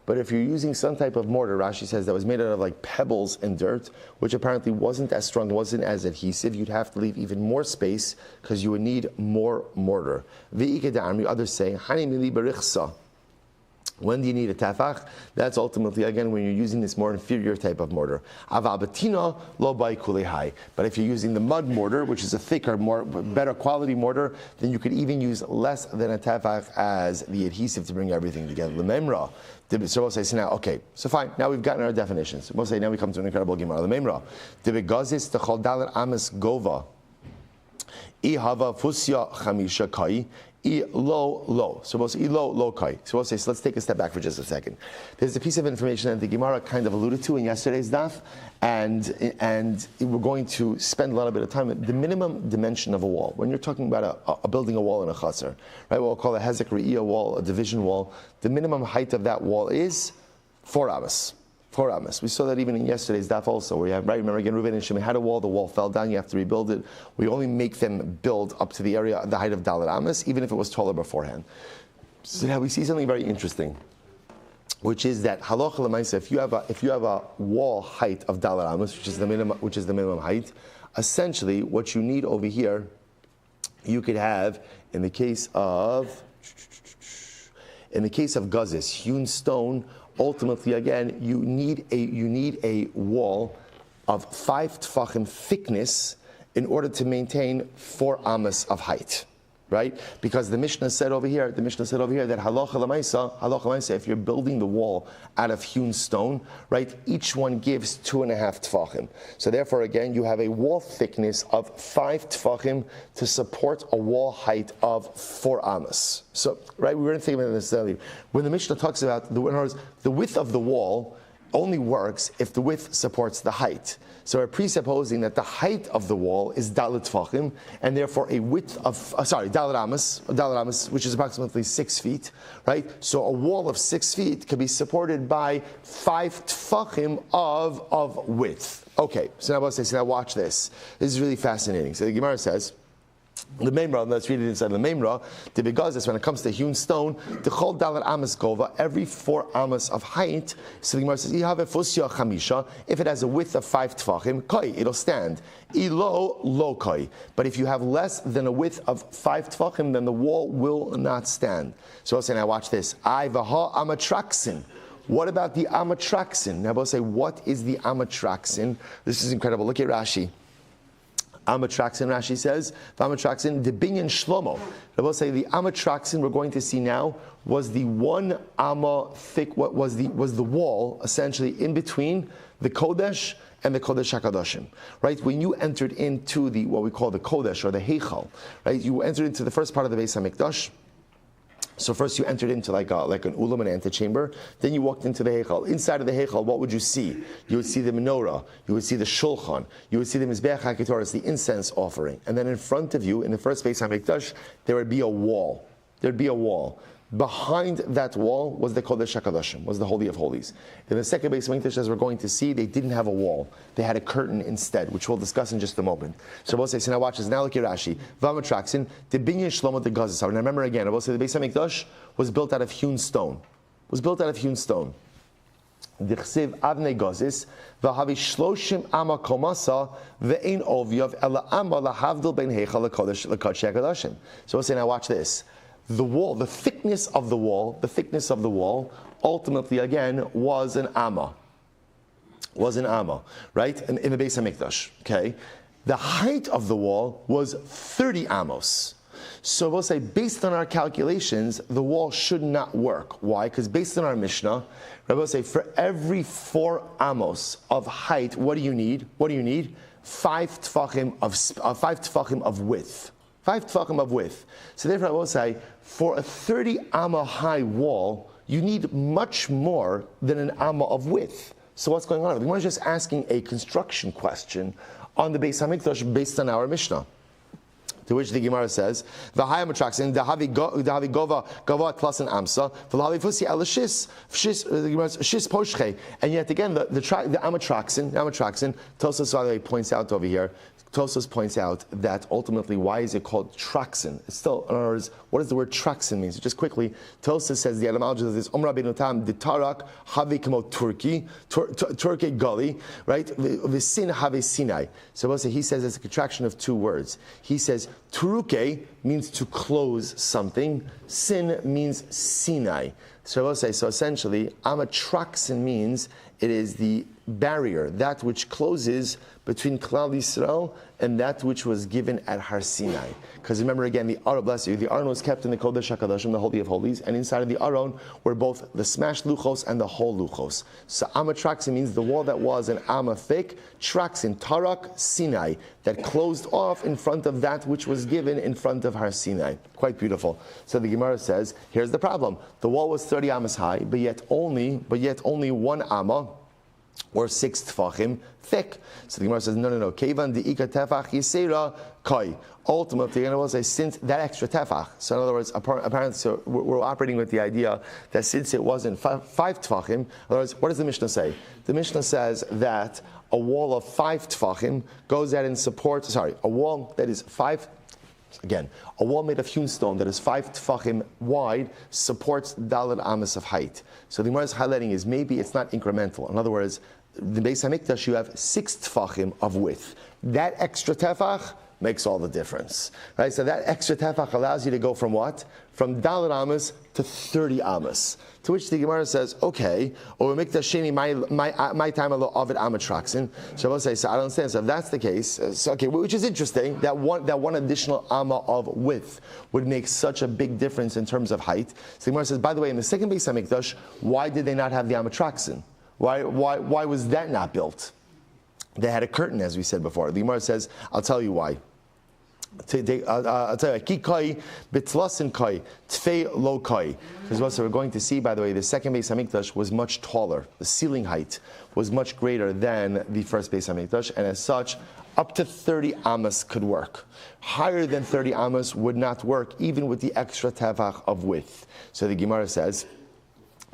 but if you're using some type of mortar, Rashi says that was made out of like pebbles and dirt, which apparently wasn't as strong, wasn't as adhesive, you'd have to leave even more space because you would need more mortar. Others say, Hani mili berichsa. When do you need a tefach? That's ultimately, again, when you're using this more inferior type of mortar. Avabatina lo bai kulehai. But if you're using the mud mortar, which is a thicker, better quality mortar, then you could even use less than a tefach as the adhesive to bring everything together. Lememra. So we'll say, so now, okay, so fine, now we've gotten our definitions. We'll say, now we come to an incredible Gemara. Lememra. Debegazis techol dalet amas gova. Ihava fusya chamisha kai. Lo. So we'll say lo kai. So we'll say, so let's take a step back for just a second. There's a piece of information that the Gemara kind of alluded to in yesterday's daf, and we're going to spend a little bit of time. The minimum dimension of a wall, when you're talking about a building a wall in a chaser, right? What we'll call a hezek re'iyah wall, a division wall. The minimum height of that wall is 4 amas. 4 amas. We saw that even in yesterday's daf also, where you have, right, remember again, Reuven and Shimon had a wall fell down, you have to rebuild it. We only make them build up to the area, the height of dalet amas, even if it was taller beforehand. So now we see something very interesting, which is that halacha l'maisa, if you have a wall height of dalet amas, which is the minimum height, essentially what you need over here, you could have in the case of gazis, hewn stone. Ultimately, again, you need a wall of 5 tfachim thickness in order to maintain 4 amas of height, right? Because the Mishnah said over here that halacha l'maisa, if you're building the wall out of hewn stone, right, each one gives 2.5 tfachim. So therefore, again, you have a wall thickness of 5 tfachim to support a wall height of 4 amas. So, right, we weren't thinking about it necessarily. When the Mishnah talks about the width of the wall only works if the width supports the height. So we're presupposing that the height of the wall is dalet tfachim, and therefore a width of, dalet amas, which is approximately 6 feet, right? So a wall of 6 feet can be supported by 5 tfachim of width. Okay, so now watch this. This is really fascinating. So the Gemara says, the Memra, let's read it inside the Memra. The Begazis, when it comes to hewn stone, the Chol Dalet Amas Gova, every 4 amas of height. So the Gemara says, chamisha, if it has a width of 5 tfachim, koi, it'll stand. Ilo lo koi. But if you have less than a width of 5 tfachim, then the wall will not stand. So I'll say, now watch this. I vaha amatraxin. What about the amatraxin? Now we'll say, what is the amatraxin? This is incredible. Look at Rashi. Amatraxin, Rashi says, Amatraxin, the binyan shlomo. I will say the Amatraxin we're going to see now was the 1 amma thick. What was the wall essentially in between the Kodesh and the Kodesh HaKadoshim, right? When you entered into the what we call the Kodesh or the Heichal, right? You entered into the first part of the Beis HaMikdash. So first you entered into like an ulam, an antechamber. Then you walked into the heichal. Inside of the heichal, what would you see? You would see the menorah. You would see the shulchan. You would see the mizbeach haketoras, the incense offering. And then in front of you, in the first Beis HaMikdash, there would be a wall. There'd be a wall. Behind that wall was the Kodesh HaKadoshim, was the Holy of Holies. In the second Beis HaMikdash, as we're going to see, they didn't have a wall. They had a curtain instead, which we'll discuss in just a moment. So we'll say, so now watch this. Now look at Rashi. Vamatraxin, the binyan shlomo the gazis. Now remember again, I will say the Beis HaMikdash was built out of hewn stone. Dichsiv avnei gazis, v'havi shloshim ama komasa, ve'ein ovyav, ela ama lahavdil ben heichal l'kodesh l'kodshei HaKadoshim. So we'll say, now watch this. The wall, the thickness of the wall, ultimately again was an amma, right? In the Beis HaMikdash, okay? The height of the wall was 30 amos. So we'll say, based on our calculations, the wall should not work. Why? Because based on our Mishnah, Rabbi will say, for every 4 amos of height, what do you need? 5 tfachim of width. 5 tfachim of width. So therefore I will say, for a 30 amma high wall, you need much more than an amma of width. So what's going on? We're just asking a construction question on the Beis HaMikdash based on our Mishnah. To which the Gemara says, "V'haya matraxin dahavi gova plus an amsa v'lahavi fusi el shis poshche." And yet again, the amatraxin. Tosfos, by the way, points out over here. Tosfos points out that ultimately, why is it called traxin? It's still, in other words, what does the word traxin mean? So just quickly, Tosfos says the etymology of this Rabbeinu Tam the tarak havi kamo Turkey gully, right? V'sin have Sinai. So he says it's a contraction of 2 words. He says Turuke means to close something. Sin means Sinai. So essentially, amatraxin means it is the barrier, that which closes between Klal Yisrael and that which was given at Har Sinai. Because remember again, the Aron, bless you, the Aron was kept in the Kodesh HaKadoshim, the Holy of Holies, and inside of the Aron were both the smashed luchos and the whole luchos. So amatraxin means the wall that was an amma thick, traxin, tarak, Sinai, that closed off in front of that which was given in front of Har Sinai. Quite beautiful. So the Gemara says, here's the problem. The wall was 30 amas high, but yet only 1 amma, or 6 tfachim thick. So the Gemara says, no. Kevan the ika tefach yisera kai. Ultimately, I will say, since that extra tefach. So in other words, apparently, so we're operating with the idea that since it wasn't 5 tfachim, in other words, what does the Mishnah say? The Mishnah says that a wall of 5 tfachim goes out and supports. A wall that is 5. Again, a wall made of hewn stone that is 5 tfachim wide supports daled amas of height. So the Gemara is highlighting is maybe it's not incremental. In other words, the Beis HaMikdash you have 6 tfachim of width. That extra tefach makes all the difference, right? So that extra tefach allows you to go from what? From daled amas to 30 amas. To which the Gemara says, okay, or Mikdash Sheni my time of it amatraxin. So I will say, so I don't understand. So if that's the case, which is interesting, that one additional amma of width would make such a big difference in terms of height. So the Gemara says, by the way, in the second Beis HaMikdash, why did they not have the amatraxin? Why was that not built? They had a curtain, as we said before. The Gemara says, I'll tell you why. I'll tell you, ki kai bitlasin kai tfei lo kai. Because what we're going to see, by the way, the second Beis Hamikdash was much taller. The ceiling height was much greater than the first Beis Hamikdash, and as such, up to 30 amas could work. Higher than 30 amas would not work, even with the extra tevach of width. So the Gemara says,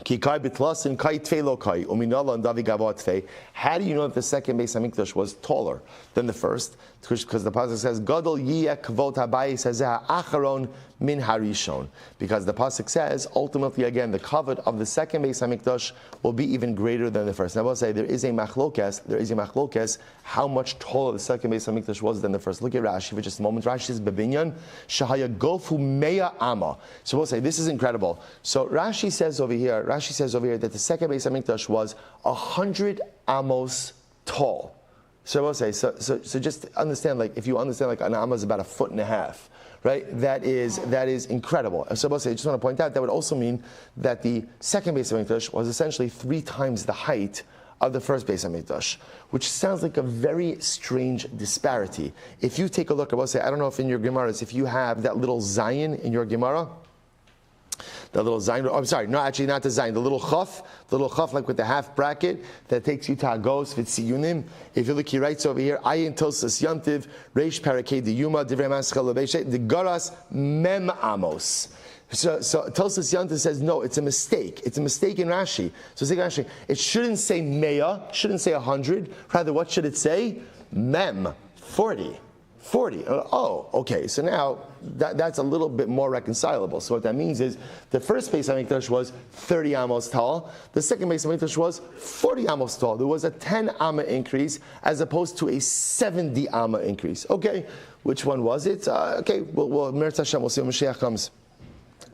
Ki kai bitlasin kai tfei lo kai uminala and davi gavot tfei. How do you know that the second Beis Hamikdash was taller than the first? Because the pasuk says Gadol yiyeh kvot habayis hazeh acharon min harishon. Because the pasuk says ultimately again the kavod of the second Beis Hamikdash will be even greater than the first. Now I will say there is a machlokes how much taller the second Beis Hamikdash was than the first. Look at Rashi for just a moment. Rashi says bebinyan shahaya gofu meya ama. So we'll say this is incredible. So Rashi says over here that the second Beis Hamikdash was 100 amos tall. So I will say, so just understand, like if you understand, like an amma is about 1.5 feet, right? That is incredible. So I will say, I just want to point out that would also mean that the second Beis Hamikdash was essentially 3 times the height of the first Beis Hamikdash, which sounds like a very strange disparity. If you take a look, I will say, I don't know if in your Gemaras, if you have that little Zayin in your Gemara. The little zayin, I'm sorry, no, actually not the zayin, the little chaf like with the half bracket that takes you to Hagos v'tziyunim. If you look, he writes over here, ayin tosas yantiv, reish parakei diyuma, divrei maschel leveshe, the garas mem amos. So Tosas Yanta says, no, it's a mistake. It's a mistake in Rashi. So Rashi, it shouldn't say meya, shouldn't say 100. Rather, what should it say? Mem, 40. Oh, okay. So now that's a little bit more reconcilable. So what that means is the first Beis Hamikdash was 30 amos tall. The second Beis Hamikdash was 40 amos tall. There was a 10 amma increase as opposed to a 70 amma increase. Okay, which one was it? Okay, Meretz Hashem, we'll see when Mashiach comes.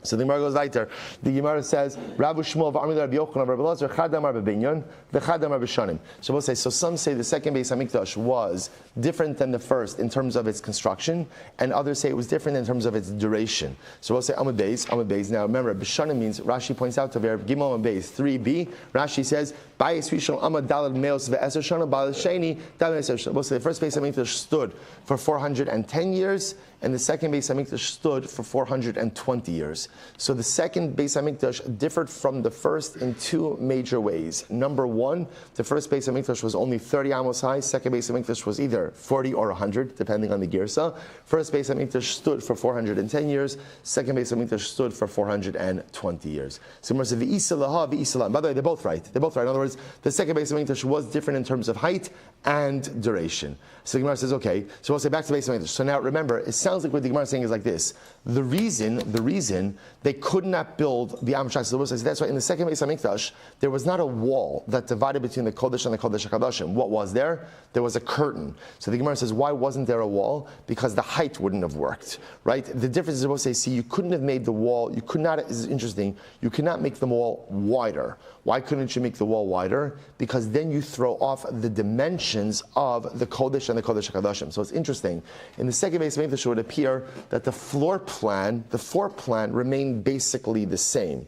So the Gemara goes later. The Gemara says, Rabbi Shmuel v'Amid Rabbi Yochanan Rabbi Lazar Chadam Rabbi Binyan v'Chadam Rabbi Shanim. So we'll say, so some say the second Beis Hamikdash was different than the first in terms of its construction, and others say it was different in terms of its duration. So we'll say Amid Beis. Now remember, B'Shanim means, Rashi points out to there, Gimel Amid Beis, 3b. Rashi says, Bayis Rishon Amad Dalad Meos v'Eser Shana Ba'al Sheni Dalad Eser Shana. We'll say the first Beis Hamikdash stood for 410 years, and the second Beis Hamikdash stood for 420 years. So the second Beis Hamikdash differed from the first in 2 major ways. Number one, the first Beis Hamikdash was only 30 amos high. Second Beis Hamikdash was either 40 or 100, depending on the girsa. First Beis Hamikdash stood for 410 years. Second Beis Hamikdash stood for 420 years. So Gemara says, V'isa laha, v'isa la. By the way, they're both right. In other words, the second Beis Hamikdash was different in terms of height and duration. So the Gemara says, okay, so we'll say back to Beis Hamikdash. So now remember, it sounds like what the Gemara is saying is like this. The reason they could not build the Am Shach, so that's why in the second Beis Hamikdash, there was not a wall that divided between the Kodesh and the Kodesh HaKadoshim. What was there? There was a curtain. So the Gemara says, why wasn't there a wall? Because the height wouldn't have worked, right? The difference is, we'll say, see, you couldn't have made the wall, you could not, this is interesting, you could not make the wall wider. Why couldn't you make the wall wider? Because then you throw off the dimensions of the Kodesh and the Kodesh HaKadoshim. So it's interesting. In the second Beis Hamikdash, it would appear that the floor plan remained basically the same.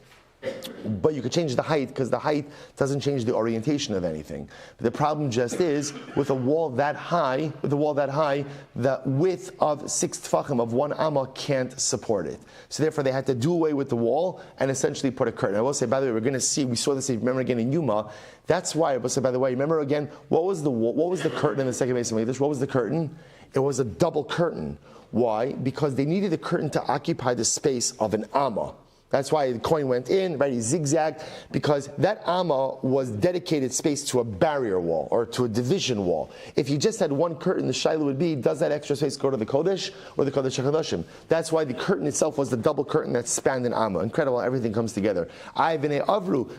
But you could change the height because the height doesn't change the orientation of anything. But the problem just is with a wall that high, the width of 6 tfachim of 1 amma can't support it. So therefore they had to do away with the wall and essentially put a curtain. I will say, by the way, we're going to see, we saw this, remember again in Yuma. That's why I will say, by the way, remember again, what was the curtain in the second Beis Hamikdash? What was the curtain? It was a double curtain. Why? Because they needed the curtain to occupy the space of an amma. That's why the coin went in, right? He zigzagged, because that amma was dedicated space to a barrier wall or to a division wall. If you just had one curtain, the shaila would be, does that extra space go to the Kodesh or the Kodesh HaKadoshim? That's why the curtain itself was the double curtain that spanned an amma. Incredible, everything comes together. So I don't understand.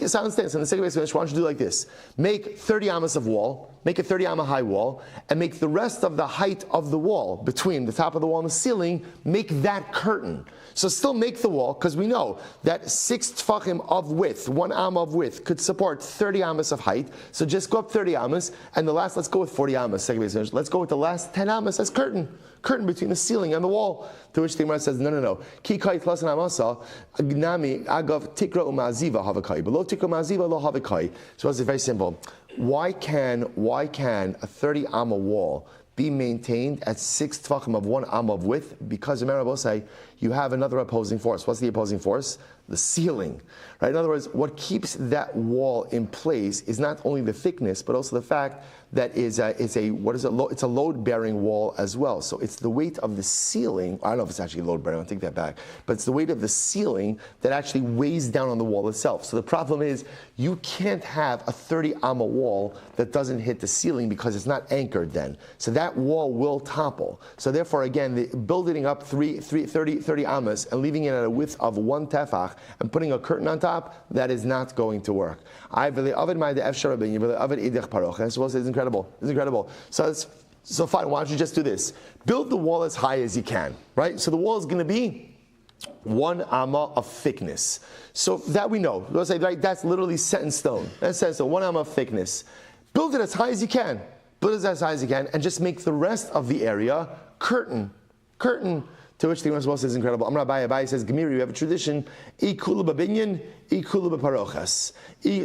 So in the second Beis Hamikdash, why don't you do like this? Make 30 ammas of wall, make a 30 amma high wall, and make the rest of the height of the wall between the top of the wall and the ceiling, make that curtain. So still make the wall, because we know that 6 tfachim of width, 1 amma of width, could support 30 ammas of height. So just go up 30 ammas, and the last, let's go with 40 ammas, second Beis Hamikdash. Let's go with the last 10 ammas as curtain. curtain between the ceiling and the wall. To which the Gemara says, no. Ki kai tlasan amasa, gnami agav tikra umaziva havakai. Below tikra umaziva lo havakai. So it's very simple. Why can a 30 amma wall be maintained at 6 tfachim of 1 amma of width? Because the Gemara will say you have another opposing force. What's the opposing force? The ceiling, right? In other words, what keeps that wall in place is not only the thickness, but also the fact that it's a load-bearing wall as well. So it's the weight of the ceiling. I don't know if it's actually load-bearing. I'll take that back. But it's the weight of the ceiling that actually weighs down on the wall itself. So the problem is you can't have a 30 amma wall that doesn't hit the ceiling because it's not anchored then. So that wall will topple. So therefore, again, building up 30 ammas and leaving it at a width of 1 tefach and putting a curtain on top, that is not going to work. So it's incredible. It's incredible. So fine, why don't you just do this? Build the wall as high as you can, right? So the wall is going to be 1 amma of thickness. So that we know. We'll say, right, that's literally set in stone. That says so 1 amma of thickness. Build it as high as you can. Build it as high as you can and just make the rest of the area curtain. To which the Gemara says incredible. Amar Abaye says, Gemiri, you have a tradition, ikulu babinyan, ikulu baparochas.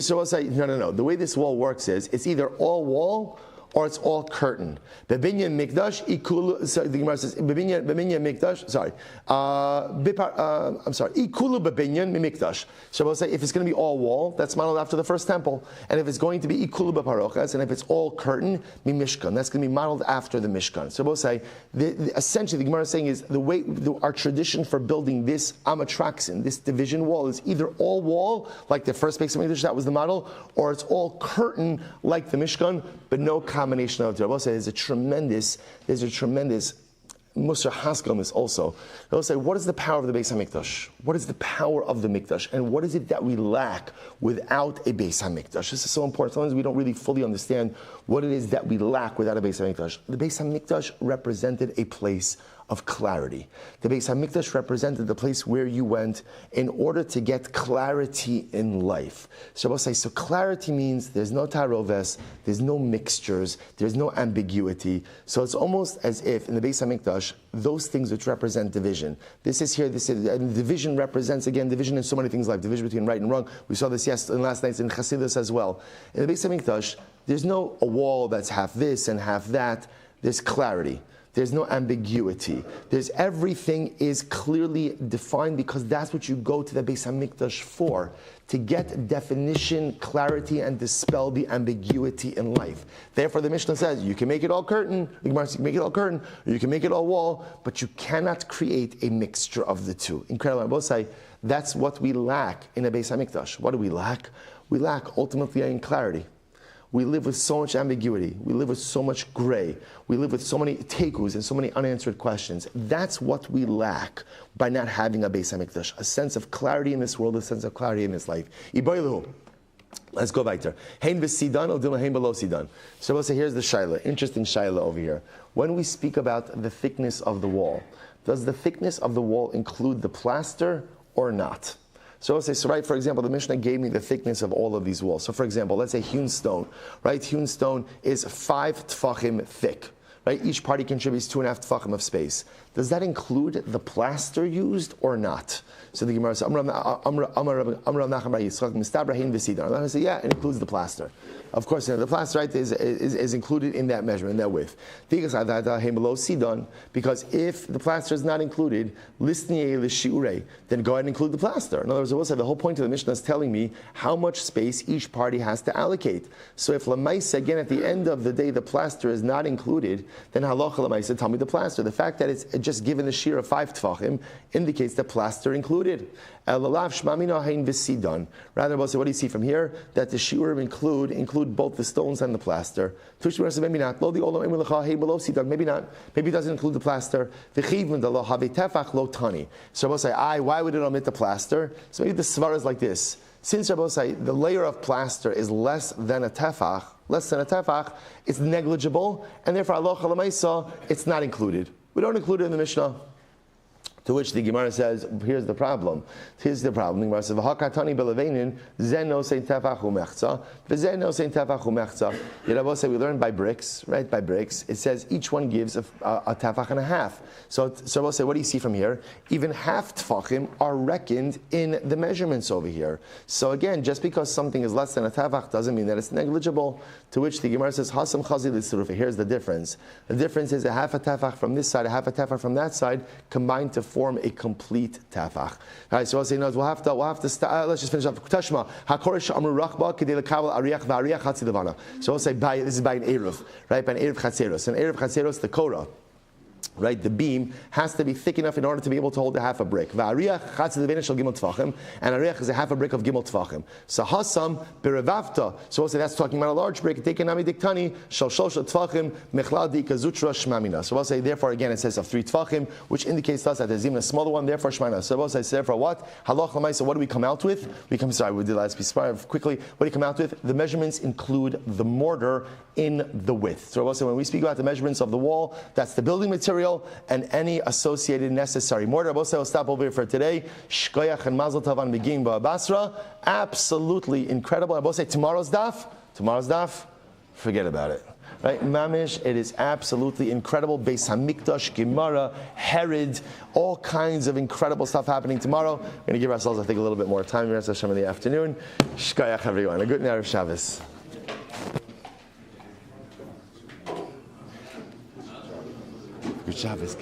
So I'll say, no. The way this wall works is, it's either all wall or it's all curtain. Babinyan mikdash, ikulu, so the Gemara says, babinyan mikdash, ikulu babinyan mikdash. So I'll say, if it's going to be all wall, that's modeled after the first temple. And if it's going to be ikulu baparochas, and if it's all curtain, mishkan, that's going to be modeled after the Mishkan. So we'll say, essentially the Gemara is saying is, our tradition for building this amatraxin, this division wall, is either all wall, like the first base of Mikdash, that was the model, or it's all curtain, like the Mishkan, but no combination of the two. I will say there's a tremendous Musar Haskell on this also. They'll say, what is the power of the Beis HaMikdash? What is the power of the Mikdash? And what is it that we lack without a Beis HaMikdash? This is so important. Sometimes we don't really fully understand what it is that we lack without a Beis HaMikdash. The Beis HaMikdash represented a place of clarity. The Beis HaMikdash represented the place where you went in order to get clarity in life. So I'll say, so clarity means there's no taroves, there's no mixtures, there's no ambiguity. So it's almost as if in the Beis HaMikdash, those things which represent division. This is here, and division represents, again, division in so many things like division between right and wrong. We saw this last night in Chassidus as well. In the Beis HaMikdash, there's no a wall that's half this and half that. There's clarity. There's no ambiguity. Everything is clearly defined because that's what you go to the Beis HaMikdash for, to get definition, clarity, and dispel the ambiguity in life. Therefore, the Mishnah says you can make it all curtain, you can make it all curtain, or you can make it all wall, but you cannot create a mixture of the two. Incredible. I will say that's what we lack in a Beis HaMikdash. What do we lack? We lack ultimately in clarity. We live with so much ambiguity. We live with so much gray. We live with so many tekus and so many unanswered questions. That's what we lack by not having a Beis HaMikdash, a sense of clarity in this world, a sense of clarity in this life. Let's go back there. Hein v'sidan or hein below sidan. So we'll say, here's the shaila, interesting shaila over here. When we speak about the thickness of the wall, does the thickness of the wall include the plaster or not? So I'll say, so right, for example, the Mishnah gave me the thickness of all of these walls. So for example, let's say hewn stone, right? Hewn stone is 5 tfachim thick, right? Each party contributes 2.5 tfachim of space. Does that include the plaster used or not? So the Gemara says, I'm going to say, yeah, it includes the plaster. Of course, the plaster, right, is included in that measurement, in that width. Because if the plaster is not included, then go ahead and include the plaster. In other words, I will say the whole point of the Mishnah is telling me how much space each party has to allocate. So if Lamaisa, again, at the end of the day, the plaster is not included, then halacha Lamaisa, tell me the plaster. The fact that it's just given the shear of 5 tfachim indicates the plaster included. Rather, what do you see from here? That the shiurim include both the stones and the plaster. Maybe not. Maybe not. Maybe it doesn't include the plaster. So Rabbi say, why would it omit the plaster? So maybe the svar is like this. Since Rabbi say the layer of plaster is less than a tefach, it's negligible, and therefore halacha l'maisa, it's not included. We don't include it in the Mishnah. To which the Gemara says, here's the problem. Here's the problem. The Gemara says, "V'hakatani belevenin zeno sein tefach umechza, v'zeno sein tefach umechza." Rabbi say we learn by bricks, right? By bricks, it says each one gives a tefach and a half. So Rabbi say, what do you see from here? Even half tefachim are reckoned in the measurements over here. So again, just because something is less than a tefach doesn't mean that it's negligible. To which the Gemara says, "Hasam chazi l'sirufa." Here's the difference. The difference is a half a tefach from this side, a half a tefach from that side, combined to form a complete tefach. All right, so I'll say, no, we'll have to let's just finish up. Tashma, hakorish amru rachba kedei lekabel ariach v'ariach chatzi levana. So I'll say, this is by an eruv, right? By an eruv chatzeros. An eruv chatzeros, the korah, right, the beam has to be thick enough in order to be able to hold a half a brick. V'ariach chatzi levana shel gimel tefachim, and ariach is a half a brick of gimel tefachim. So hasam berevavta. So we'll say that's talking about a large brick. Take nami diktani shel shosha tefachim mechlal di kazutra shmamina. So we'll say therefore again it says of 3 tefachim, which indicates to us that there's even a smaller one. Therefore shmamina. So we'll say therefore what halach l'maisa. What do we come out with? We did last piece quickly. What do you come out with? The measurements include the mortar in the width. So we'll say when we speak about the measurements of the wall, that's the building material and any associated necessary mortar. We'll stop over here for today. Shkoyach and Mazel Tov on beginning Basra. Absolutely incredible. I will say tomorrow's daf, forget about it. Right, Mamish, it is absolutely incredible. Beis Hamikdash, Gemara, Herod, all kinds of incredible stuff happening tomorrow. We're going to give ourselves, I think, a little bit more time. Rest Hashem in the afternoon. Shkoyach, everyone. A good night of Shabbos. Good Shabbos.